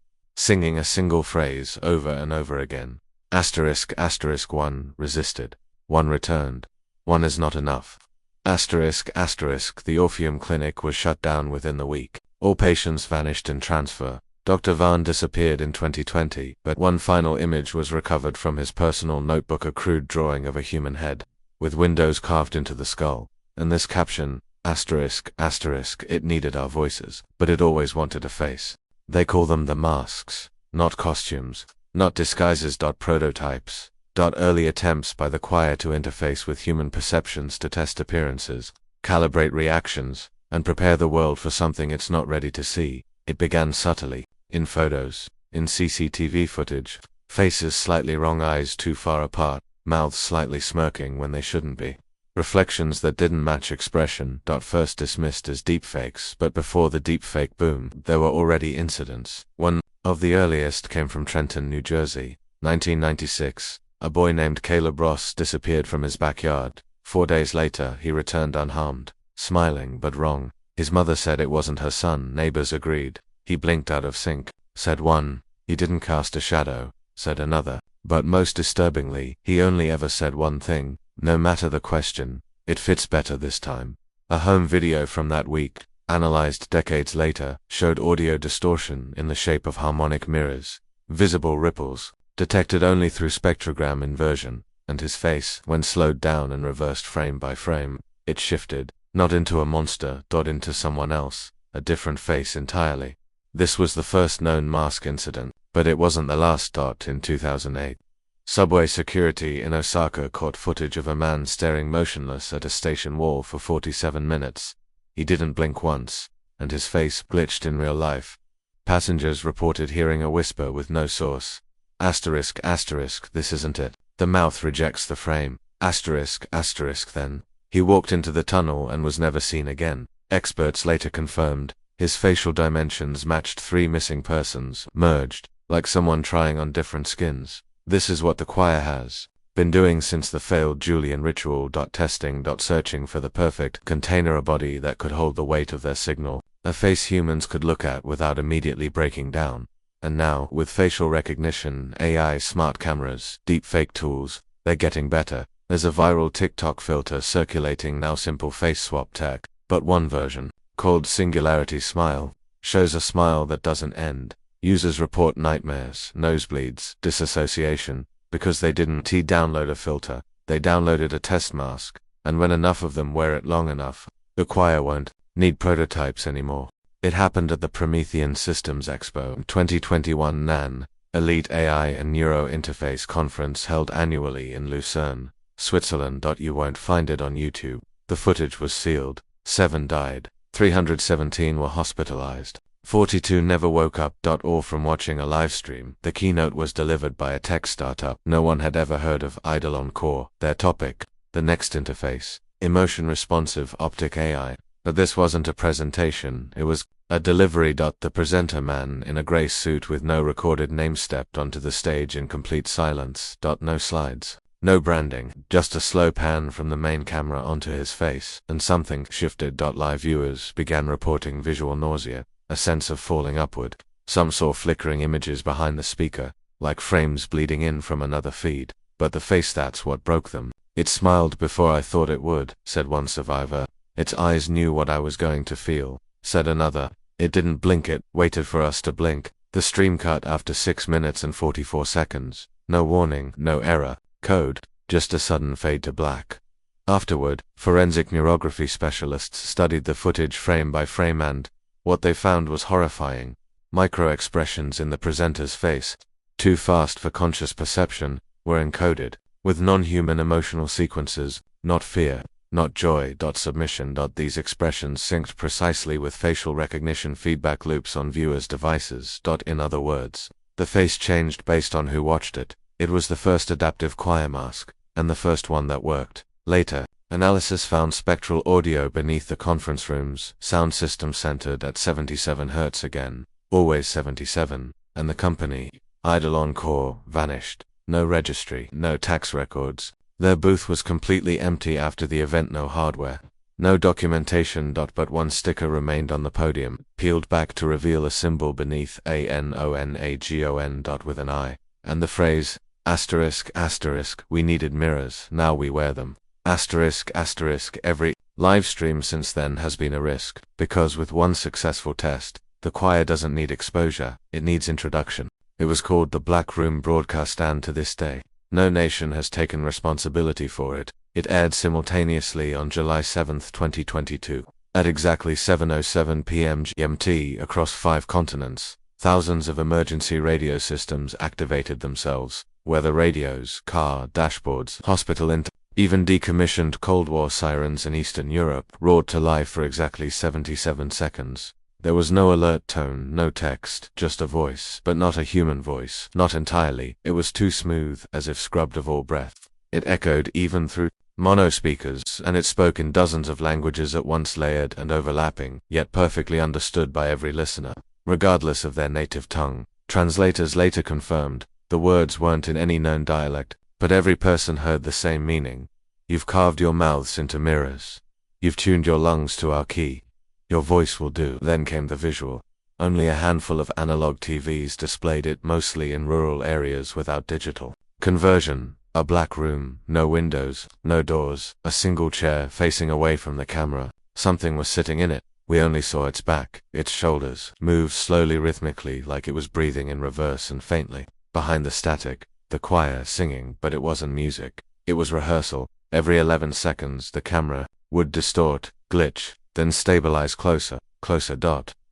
S1: a single phrase over and over again. Asterisk, asterisk. One resisted. One returned. One is not enough. Asterisk, asterisk. The Orpheum Clinic was shut down within the week. All patients vanished in transfer. Dr. Vaughn disappeared in 2020, but one final image was recovered from his personal notebook, a crude drawing of a human head, with windows carved into the skull, and this caption: asterisk, asterisk. It needed our voices, but it always wanted a face. They call them the masks, not costumes, not disguises. Prototypes. Early attempts by the choir to interface with human perceptions to test appearances, calibrate reactions, and prepare the world for something it's not ready to see. It began subtly, in photos, in CCTV footage, faces slightly wrong, eyes too far apart, mouths slightly smirking when they shouldn't be. Reflections that didn't match expression. First dismissed as deepfakes, but before the deepfake boom, there were already incidents. One of the earliest came from Trenton, New Jersey, 1996. A boy named Caleb Ross disappeared from his backyard. 4 days later, he returned unharmed, smiling but wrong. His mother said it wasn't her son. Neighbors agreed. He blinked out of sync, said one. He didn't cast a shadow, said another. But most disturbingly, he only ever said one thing, no matter the question. It fits better this time. A home video from that week, analyzed decades later, showed audio distortion in the shape of harmonic mirrors, visible ripples, detected only through spectrogram inversion, and his face, when slowed down and reversed frame by frame, it shifted, not into a monster, into someone else, a different face entirely. This was the first known mask incident, but it wasn't the last. In 2008, subway security in Osaka caught footage of a man staring motionless at a station wall for 47 minutes. He didn't blink once, and his face glitched in real life. Passengers reported hearing a whisper with no source. Asterisk, asterisk, this isn't it. The mouth rejects the frame. Asterisk, asterisk, then. He walked into the tunnel and was never seen again. Experts later confirmed his facial dimensions matched 3 missing persons, merged, like someone trying on different skins. This is what the choir has been doing since the failed Julian ritual. Testing. Searching for the perfect container, a body that could hold the weight of their signal, a face humans could look at without immediately breaking down. And now, with facial recognition, AI, smart cameras, deepfake tools, they're getting better. There's a viral TikTok filter circulating now, simple face swap tech, but one version, called Singularity Smile, shows a smile that doesn't end. Users report nightmares, nosebleeds, disassociation, because they didn't download a filter, they downloaded a test mask, and when enough of them wear it long enough, the choir won't need prototypes anymore. It happened at the Promethean Systems Expo 2021 NAN, Elite AI and Neuro Interface Conference held annually in Lucerne, Switzerland. You won't find it on YouTube. The footage was sealed. 7 died. 317 were hospitalized. 42 never woke up. All from watching a livestream. The keynote was delivered by a tech startup. No one had ever heard of Eidolon Core. Their topic, the next interface, emotion-responsive optic AI. But this wasn't a presentation, it was a delivery. The presenter, man in a grey suit with no recorded name, stepped onto the stage in complete silence. No slides, no branding, just a slow pan from the main camera onto his face, and something shifted. Live viewers began reporting visual nausea, a sense of falling upward. Some saw flickering images behind the speaker, like frames bleeding in from another feed. But the face, that's what broke them. It smiled before I thought it would, said one survivor. Its eyes knew what I was going to feel, said another. It didn't blink, it waited for us to blink. The stream cut after 6 minutes and 44 seconds. No warning, no error code, just a sudden fade to black. Afterward, forensic neurography specialists studied the footage frame by frame, and what they found was horrifying. Micro-expressions in the presenter's face, too fast for conscious perception, were encoded with non-human emotional sequences, not fear, not joy. Submission. These expressions synced precisely with facial recognition feedback loops on viewers' devices. In other words, the face changed based on who watched it. It was the first adaptive choir mask, and the first one that worked. Later, analysis found spectral audio beneath the conference room's sound system centered at 77 Hz again, always 77, and the company, Eidolon Core, vanished. No registry, no tax records. Their booth was completely empty after the event. No hardware, no documentation. But one sticker remained on the podium, peeled back to reveal a symbol beneath, ANONAGON. With an eye, and the phrase, asterisk, asterisk, we needed mirrors, now we wear them. Asterisk, asterisk. Every live stream since then has been a risk, because with one successful test, the choir doesn't need exposure, it needs introduction. It was called the Black Room broadcast, and to this day, no nation has taken responsibility for it. It aired simultaneously on July 7, 2022, at exactly 7:07 p.m. GMT across 5 continents. Thousands of emergency radio systems activated themselves. weather radios, car dashboards, even decommissioned Cold War sirens in Eastern Europe roared to life for exactly 77 seconds. There was no alert tone, no text, just a voice, but not a human voice, not entirely. It was too smooth, as if scrubbed of all breath. It echoed even through mono speakers, and it spoke in dozens of languages at once, layered and overlapping, yet perfectly understood by every listener, regardless of their native tongue. Translators later confirmed, the words weren't in any known dialect, but every person heard the same meaning. You've carved your mouths into mirrors. You've tuned your lungs to our key. Your voice will do. Then came the visual. Only a handful of analog TVs displayed it, mostly in rural areas without digital conversion. A black room, no windows, no doors, a single chair facing away from the camera. Something was sitting in it. We only saw its back. Its shoulders moved slowly, rhythmically, like it was breathing in reverse and faintly. Behind the static, the choir singing, but it wasn't music. It was rehearsal. Every 11 seconds, the camera would distort, glitch, then stabilize closer,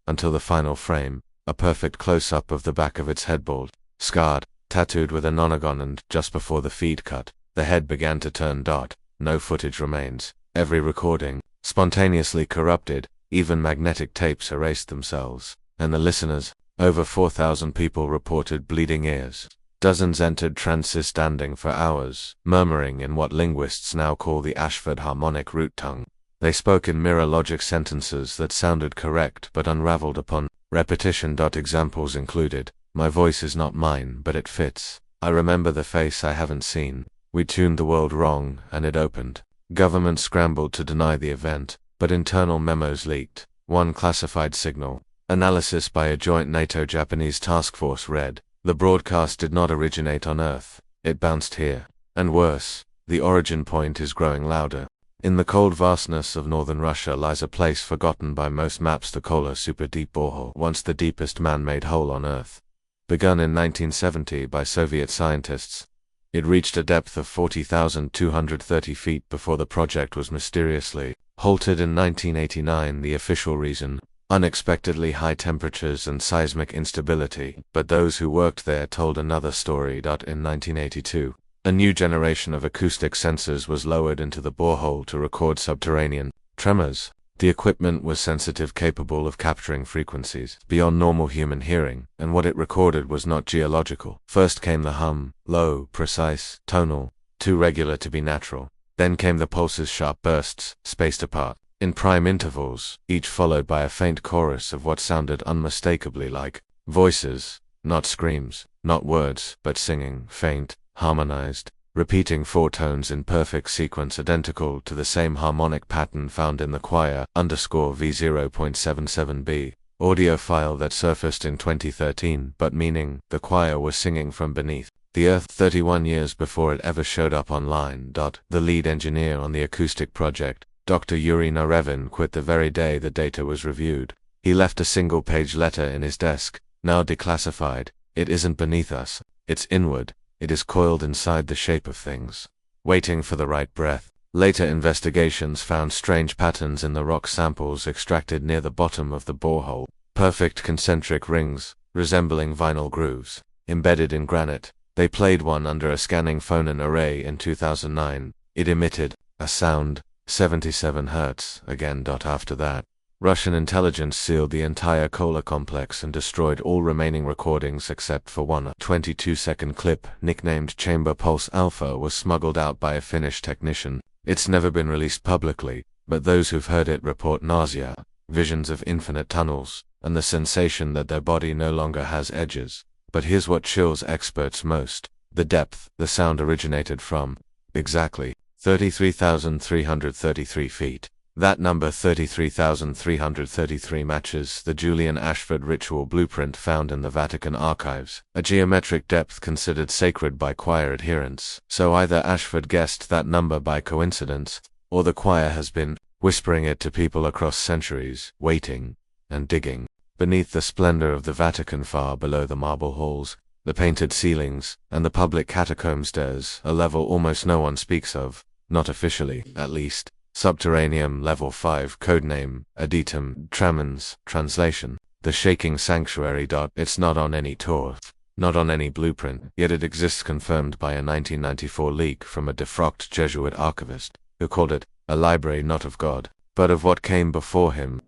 S1: until the final frame, a perfect close-up of the back of its headboard, scarred, tattooed with a nonagon, and just before the feed cut, the head began to turn dot. No footage remains. Every recording, spontaneously corrupted, even magnetic tapes erased themselves, and the listeners, over 4,000 people, reported bleeding ears. Dozens entered trances, standing for hours, murmuring in what linguists now call the Ashford harmonic root tongue. They spoke in mirror logic sentences that sounded correct but unraveled upon repetition. Examples included, my voice is not mine, but it fits. I remember the face I haven't seen. We tuned the world wrong, and it opened. Government scrambled to deny the event, but internal memos leaked. One classified signal, analysis by a joint NATO-Japanese task force, read, the broadcast did not originate on Earth. It bounced here. And worse, the origin point is growing louder. In the cold vastness of northern Russia lies a place forgotten by most maps, the Kola super-deep borehole, once the deepest man-made hole on Earth. Begun in 1970 by Soviet scientists, it reached a depth of 40,230 feet before the project was mysteriously halted in 1989. The official reason, unexpectedly high temperatures and seismic instability, but those who worked there told another story. In 1982, a new generation of acoustic sensors was lowered into the borehole to record subterranean tremors. The equipment was sensitive, capable of capturing frequencies beyond normal human hearing, and what it recorded was not geological. First came the hum, low, precise, tonal, too regular to be natural. Then came the pulses, sharp bursts, spaced apart, in prime intervals, each followed by a faint chorus of what sounded unmistakably like voices, not screams, not words, but singing, faint, harmonized, repeating four tones in perfect sequence identical to the same harmonic pattern found in the choir _V0.77b audio file that surfaced in 2013, but meaning the choir was singing from beneath the earth 31 years before it ever showed up online. The lead engineer on the acoustic project, Dr. Yuri Narevin, quit the very day the data was reviewed. He left a single-page letter in his desk, now declassified. It isn't beneath us, it's inward. It is coiled inside the shape of things, waiting for the right breath. Later investigations found strange patterns in the rock samples extracted near the bottom of the borehole, perfect concentric rings, resembling vinyl grooves, embedded in granite. They played one under a scanning phonon array in 2009. It emitted a sound, 77 Hz, again. After that, Russian intelligence sealed the entire Kola complex and destroyed all remaining recordings except for one. A 22-second clip, nicknamed Chamber Pulse Alpha, was smuggled out by a Finnish technician. It's never been released publicly, but those who've heard it report nausea, visions of infinite tunnels, and the sensation that their body no longer has edges. But here's what chills experts most: the depth the sound originated from. Exactly 33,333 feet. That number, 33,333, matches the Julian Ashford ritual blueprint found in the Vatican archives, a geometric depth considered sacred by choir adherents. So either Ashford guessed that number by coincidence, or the choir has been whispering it to people across centuries, waiting and digging. Beneath the splendor of the Vatican, far below the marble halls, the painted ceilings, and the public catacombs, there's a level almost no one speaks of, not officially, at least. Subterranean Level 5, codename Aditum Tremens, translation, the shaking sanctuary. It's not on any tour. not on any blueprint, yet it exists, confirmed by a 1994 leak from a defrocked Jesuit archivist, who called it a library not of God, but of what came before him.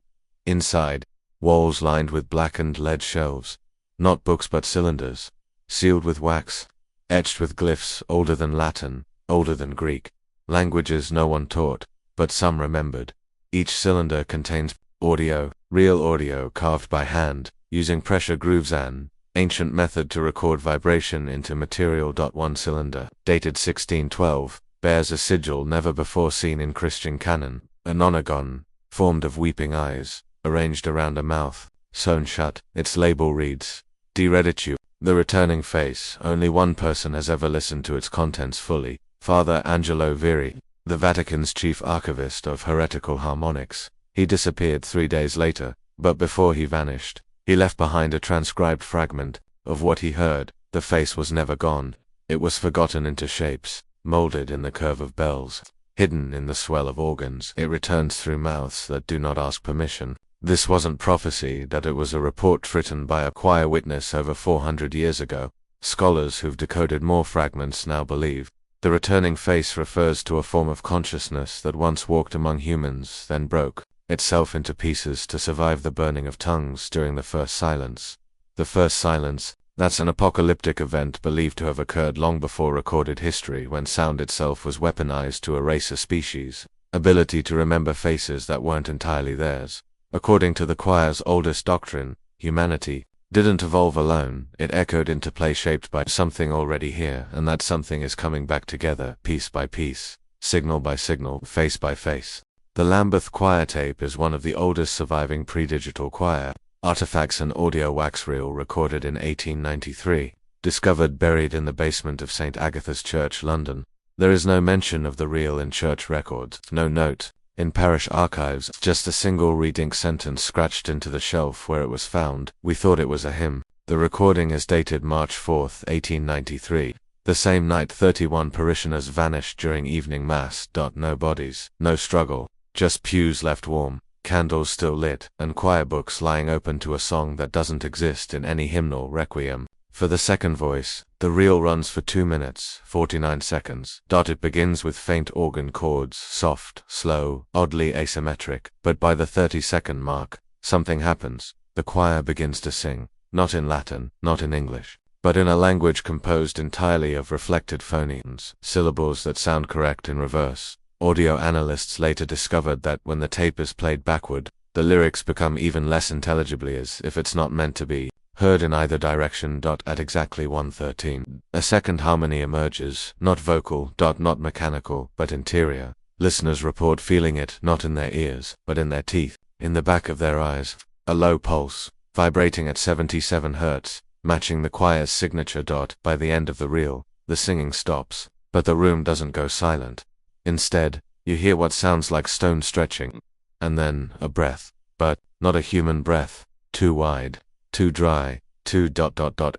S1: Inside, walls lined with blackened lead shelves, not books but cylinders, sealed with wax, etched with glyphs older than Latin, older than Greek, languages no one taught, but some remembered. Each cylinder contains audio, real audio carved by hand, using pressure grooves, an ancient method to record vibration into material. One cylinder, dated 1612, bears a sigil never before seen in Christian canon, a nonagon, formed of weeping eyes, arranged around a mouth, sewn shut. Its label reads, De Reditu, the returning face. Only one person has ever listened to its contents fully, Father Angelo Viri, the Vatican's chief archivist of heretical harmonics. He disappeared 3 days later, but before he vanished, he left behind a transcribed fragment of what he heard. The face was never gone. It was forgotten into shapes, molded in the curve of bells, hidden in the swell of organs. It returns through mouths that do not ask permission. This wasn't prophecy, that it was a report written by a choir witness over 400 years ago. Scholars who've decoded more fragments now believe the returning face refers to a form of consciousness that once walked among humans, then broke itself into pieces to survive the burning of tongues during the First Silence. The First Silence, that's an apocalyptic event believed to have occurred long before recorded history, when sound itself was weaponized to erase a species' ability to remember faces that weren't entirely theirs. According to the choir's oldest doctrine, humanity didn't evolve alone. It echoed into play, shaped by something already here, and that something is coming back together, piece by piece, signal by signal, face by face. The Lambeth choir tape is one of the oldest surviving pre-digital choir artifacts, an audio wax reel recorded in 1893, discovered buried in the basement of St. Agatha's Church, London. There is no mention of the reel in church records, no note in parish archives, just a single red-ink sentence scratched into the shelf where it was found. We thought it was a hymn. The recording is dated March 4, 1893. The same night 31 parishioners vanished during evening mass. No bodies, no struggle, just pews left warm, candles still lit, and choir books lying open to a song that doesn't exist in any hymnal requiem. For the second voice, the reel runs for 2 minutes, 49 seconds. It begins with faint organ chords, soft, slow, oddly asymmetric, but by the 30-second mark, something happens. The choir begins to sing, not in Latin, not in English, but in a language composed entirely of reflected phonemes, syllables that sound correct in reverse. Audio analysts later discovered that when the tape is played backward, the lyrics become even less intelligibly, as if it's not meant to be heard in either direction. At exactly 1:13, a second harmony emerges, not vocal, not mechanical, but interior. Listeners report feeling it not in their ears, but in their teeth, in the back of their eyes. A low pulse, vibrating at 77 Hz, matching the choir's signature. By the end of the reel, the singing stops, but the room doesn't go silent. Instead, you hear what sounds like stone stretching, and then a breath, but not a human breath, too wide, too dry, too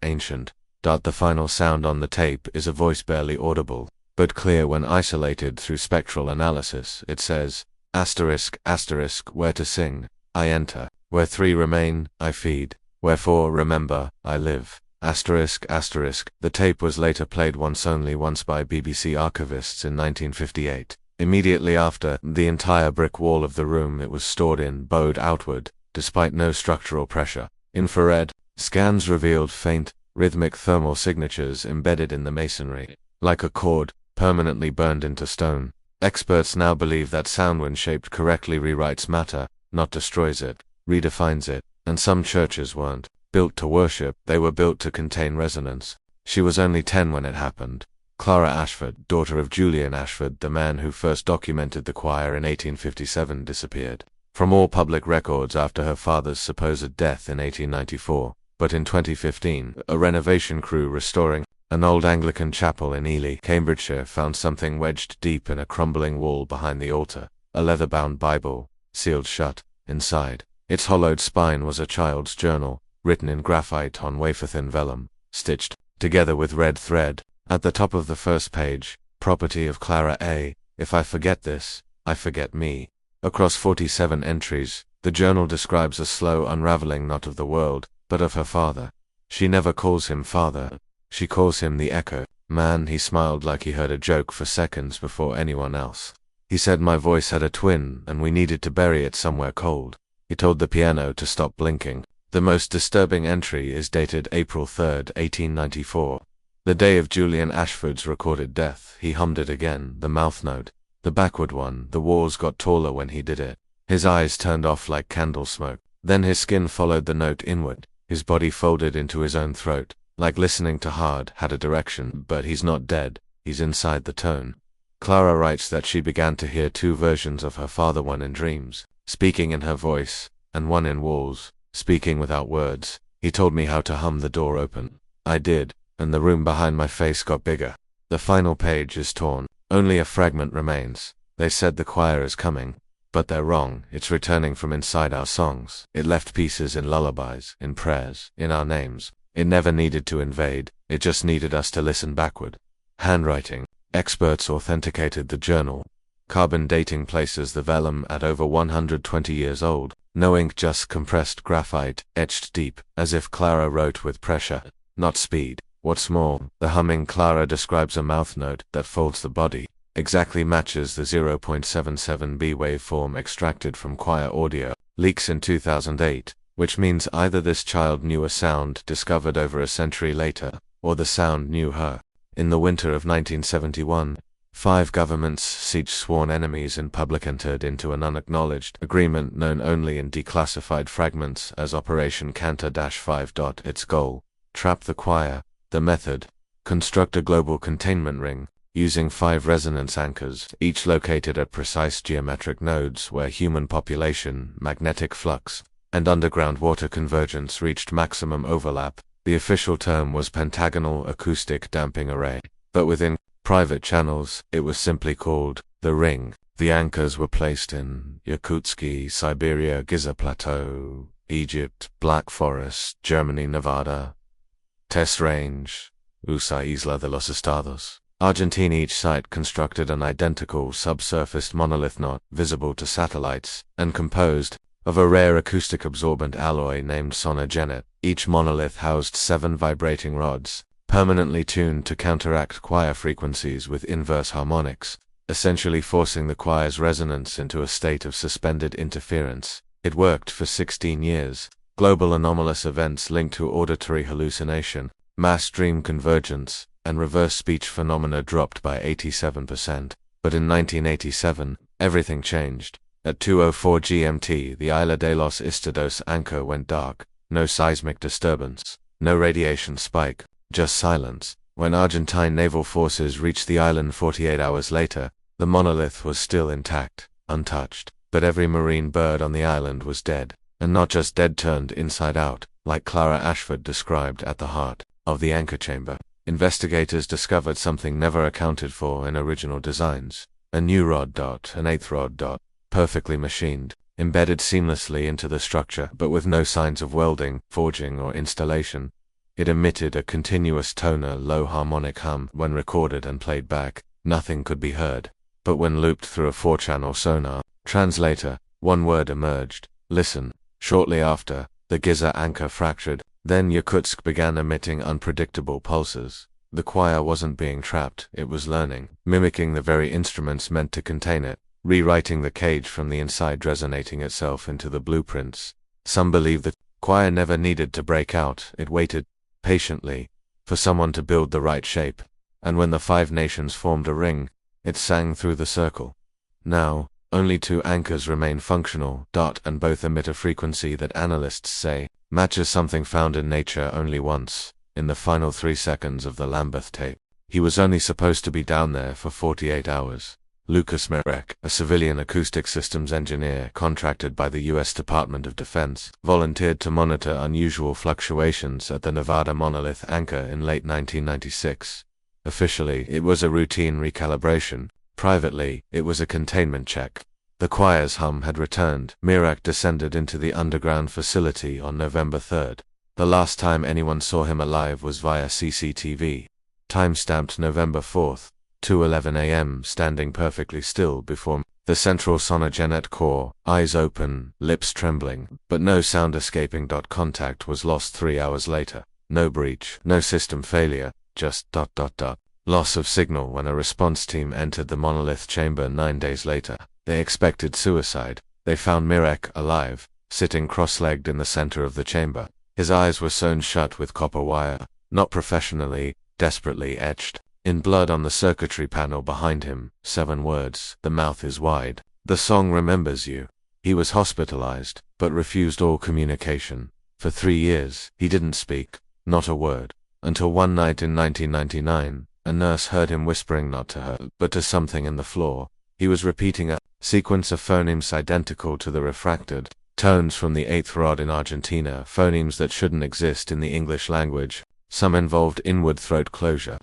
S1: ancient. The final sound on the tape is a voice barely audible, but clear when isolated through spectral analysis. It says, asterisk, where to sing, I enter, where 3 remain, I feed, where 4 remember, I live. Asterisk. The tape was later played once by BBC archivists in 1958. Immediately after, the entire brick wall of the room it was stored in bowed outward, despite no structural pressure. Infrared scans revealed faint, rhythmic thermal signatures embedded in the masonry, like a cord permanently burned into stone. Experts now believe that sound, when shaped correctly, rewrites matter, not destroys it, redefines it, and some churches weren't built to worship, they were built to contain resonance. She was only 10 when it happened. Clara Ashford, daughter of Julian Ashford, the man who first documented the choir in 1857, disappeared from all public records after her father's supposed death in 1894, but in 2015, a renovation crew restoring an old Anglican chapel in Ely, Cambridgeshire, found something wedged deep in a crumbling wall behind the altar, a leather-bound Bible, sealed shut. Inside its hollowed spine was a child's journal, written in graphite on wafer-thin vellum, stitched together with red thread. At the top of the first page, property of Clara A. If I forget this, I forget me. Across 47 entries, the journal describes a slow unraveling not of the world, but of her father. She never calls him father. She calls him the echo. Man, he smiled like he heard a joke for seconds before anyone else. He said my voice had a twin and we needed to bury it somewhere cold. He told the piano to stop blinking. The most disturbing entry is dated April 3rd, 1894. The day of Julian Ashford's recorded death. He hummed it again, the mouth note. The backward one. The walls got taller when he did it. His eyes turned off like candle smoke. Then his skin followed the note inward. His body folded into his own throat. Like listening to hard, had a direction, but he's not dead. He's inside the tone. Clara writes that she began to hear two versions of her father, one in dreams, speaking in her voice, and one in walls, speaking without words. He told me how to hum the door open. I did, and the room behind my face got bigger. The final page is torn. Only a fragment remains. They said the choir is coming. But they're wrong. It's returning from inside our songs. It left pieces in lullabies, in prayers, in our names. It never needed to invade. It just needed us to listen backward. Handwriting. Experts authenticated the journal. Carbon dating places the vellum at over 120 years old. No ink, just compressed graphite, etched deep, as if Clara wrote with pressure, not speed. What's more, the humming Clara describes a mouth note that folds the body, exactly matches the 0.77B waveform extracted from choir audio, leaks in 2008, which means either this child knew a sound discovered over a century later, or the sound knew her. In the winter of 1971, 5 governments, siege sworn enemies in public, entered into an unacknowledged agreement known only in declassified fragments as Operation Cantor-5. Its goal: trap the choir. The method: construct a global containment ring, using 5 resonance anchors, each located at precise geometric nodes where human population, magnetic flux, and underground water convergence reached maximum overlap. The official term was pentagonal acoustic damping array, but within private channels, it was simply called the ring. The anchors were placed in Yakutsk, Siberia, Giza Plateau, Egypt, Black Forest, Germany, Nevada, Test Range, USA, Isla de los Estados, Argentina. Each site constructed an identical subsurfaced monolith not visible to satellites, and composed of a rare acoustic absorbent alloy named sonogenet. Each monolith housed 7 vibrating rods, permanently tuned to counteract choir frequencies with inverse harmonics, essentially forcing the choir's resonance into a state of suspended interference. It worked for 16 years. Global anomalous events linked to auditory hallucination, mass dream convergence, and reverse speech phenomena dropped by 87%. But in 1987, everything changed. At 2:04 GMT, the Isla de los Estados anchor went dark. No seismic disturbance, no radiation spike, just silence. When Argentine naval forces reached the island 48 hours later, the monolith was still intact, untouched. But every marine bird on the island was dead, and not just dead, turned inside out, like Clara Ashford described at the heart of the anchor chamber. Investigators discovered something never accounted for in original designs: a new rod dot, an 8th rod dot, perfectly machined, embedded seamlessly into the structure, but with no signs of welding, forging, or installation. It emitted a continuous toner, low harmonic hum. When recorded and played back, nothing could be heard. But when looped through a 4-channel sonar translator, one word emerged: listen. Shortly after, the Giza anchor fractured. Then Yakutsk began emitting unpredictable pulses. The choir wasn't being trapped, it was learning, mimicking the very instruments meant to contain it, rewriting the cage from the inside, resonating itself into the blueprints. Some believe the choir never needed to break out. It waited patiently for someone to build the right shape, and when the 5 nations formed a ring, it sang through the circle. Now, only 2 anchors remain functional, and both emit a frequency that analysts say matches something found in nature only once, in the final 3 seconds of the Lambeth tape. He was only supposed to be down there for 48 hours. Lucas Merek, a civilian acoustic systems engineer contracted by the U.S. Department of Defense, volunteered to monitor unusual fluctuations at the Nevada monolith anchor in late 1996. Officially, it was a routine recalibration. Privately, it was a containment check. The choir's hum had returned. Merak descended into the underground facility on November 3rd. The last time anyone saw him alive was via CCTV. Time-stamped November 4th. 2:11 a.m., standing perfectly still before the central sonogenet core, eyes open, lips trembling, but no sound escaping. Contact was lost 3 hours later. No breach, no system failure, just ... Loss of signal when a response team entered the monolith chamber 9 days later. They expected suicide. They found Mirek alive, sitting cross-legged in the center of the chamber. His eyes were sewn shut with copper wire, not professionally, desperately etched. In blood on the circuitry panel behind him, 7 words: "The mouth is wide. The song remembers you." He was hospitalized, but refused all communication. For 3 years, he didn't speak, not a word, until one night in 1999, a nurse heard him whispering not to her, but to something in the floor. He was repeating a sequence of phonemes identical to the refracted tones from the 8th rod in Argentina, phonemes that shouldn't exist in the English language. Some involved inward throat closure.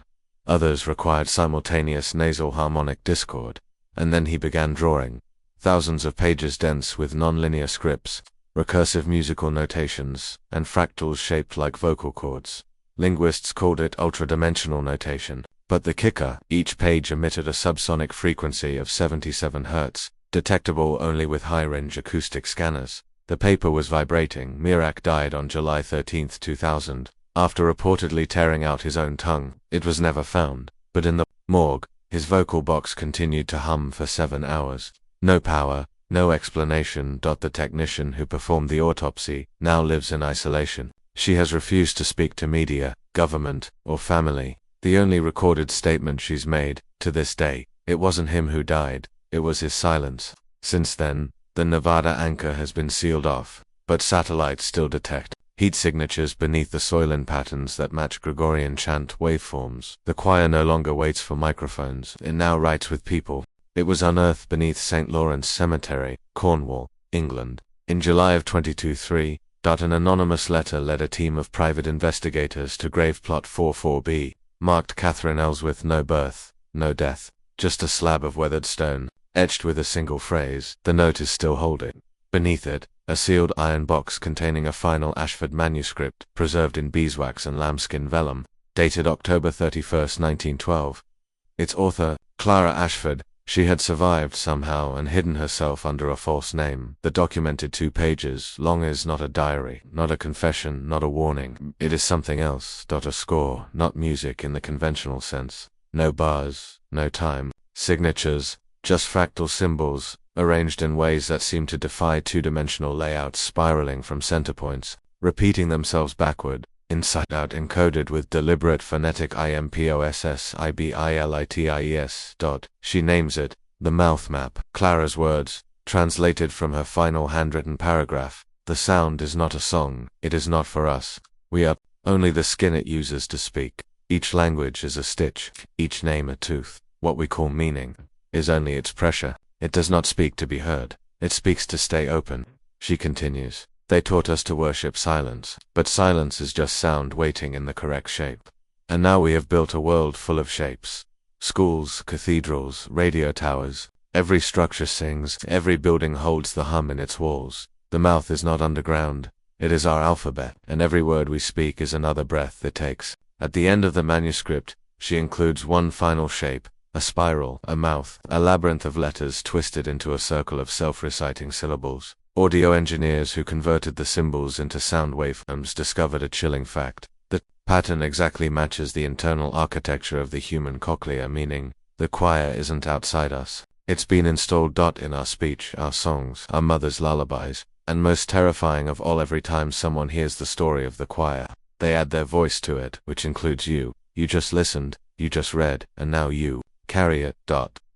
S1: Others required simultaneous nasal harmonic discord. And then he began drawing. Thousands of pages dense with non-linear scripts, recursive musical notations, and fractals shaped like vocal cords. Linguists called it ultradimensional notation. But the kicker, each page emitted a subsonic frequency of 77 Hz, detectable only with high-range acoustic scanners. The paper was vibrating. Mirek died on July 13, 2000, after reportedly tearing out his own tongue. It was never found, but in the morgue, his vocal box continued to hum for 7 hours. No power, no explanation. The technician who performed the autopsy now lives in isolation. She has refused to speak to media, government, or family. The only recorded statement she's made, to this day: it wasn't him who died, it was his silence. Since then, the Nevada anchor has been sealed off, but satellites still detect heat signatures beneath the soil patterns that match Gregorian chant waveforms. The choir no longer waits for microphones, it now writes with people. It was unearthed beneath St. Lawrence Cemetery, Cornwall, England, in July of 2023. An anonymous letter led a team of private investigators to grave plot 44B, marked Catherine Ellsworth, no birth, no death, just a slab of weathered stone, etched with a single phrase. The note is still holding. Beneath it, a sealed iron box containing a final Ashford manuscript, preserved in beeswax and lambskin vellum, dated October 31, 1912. Its author, Clara Ashford, she had survived somehow and hidden herself under a false name. The documented 2 pages long is not a diary, not a confession, not a warning. It is something else. A score, not music in the conventional sense. No bars, no time, signatures, just fractal symbols, arranged in ways that seem to defy two-dimensional layouts, spiraling from center points, repeating themselves backward, inside out, encoded with deliberate phonetic impossibilities. She names it the mouth map. Clara's words, translated from her final handwritten paragraph: "The sound is not a song, it is not for us. We are only the skin it uses to speak. Each language is a stitch, each name a tooth. What we call meaning is only its pressure. It does not speak to be heard, it speaks to stay open." She continues, "They taught us to worship silence, but silence is just sound waiting in the correct shape. And now we have built a world full of shapes. Schools, cathedrals, radio towers. Every structure sings, every building holds the hum in its walls. The mouth is not underground, it is our alphabet, and every word we speak is another breath it takes." At the end of the manuscript, she includes one final shape, a spiral, a mouth, a labyrinth of letters twisted into a circle of self-reciting syllables. Audio engineers who converted the symbols into sound waveforms discovered a chilling fact. The pattern exactly matches the internal architecture of the human cochlea, meaning the choir isn't outside us. It's been installed in our speech, our songs, our mother's lullabies, and most terrifying of all, every time someone hears the story of the choir, they add their voice to it, which includes you. You just listened, you just read, and now you carry it.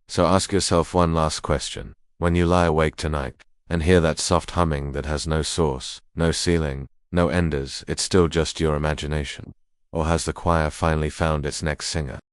S1: So ask yourself one last question. When you lie awake tonight, and hear that soft humming that has no source, no ceiling, no enders, it's still just your imagination? Or has the choir finally found its next singer?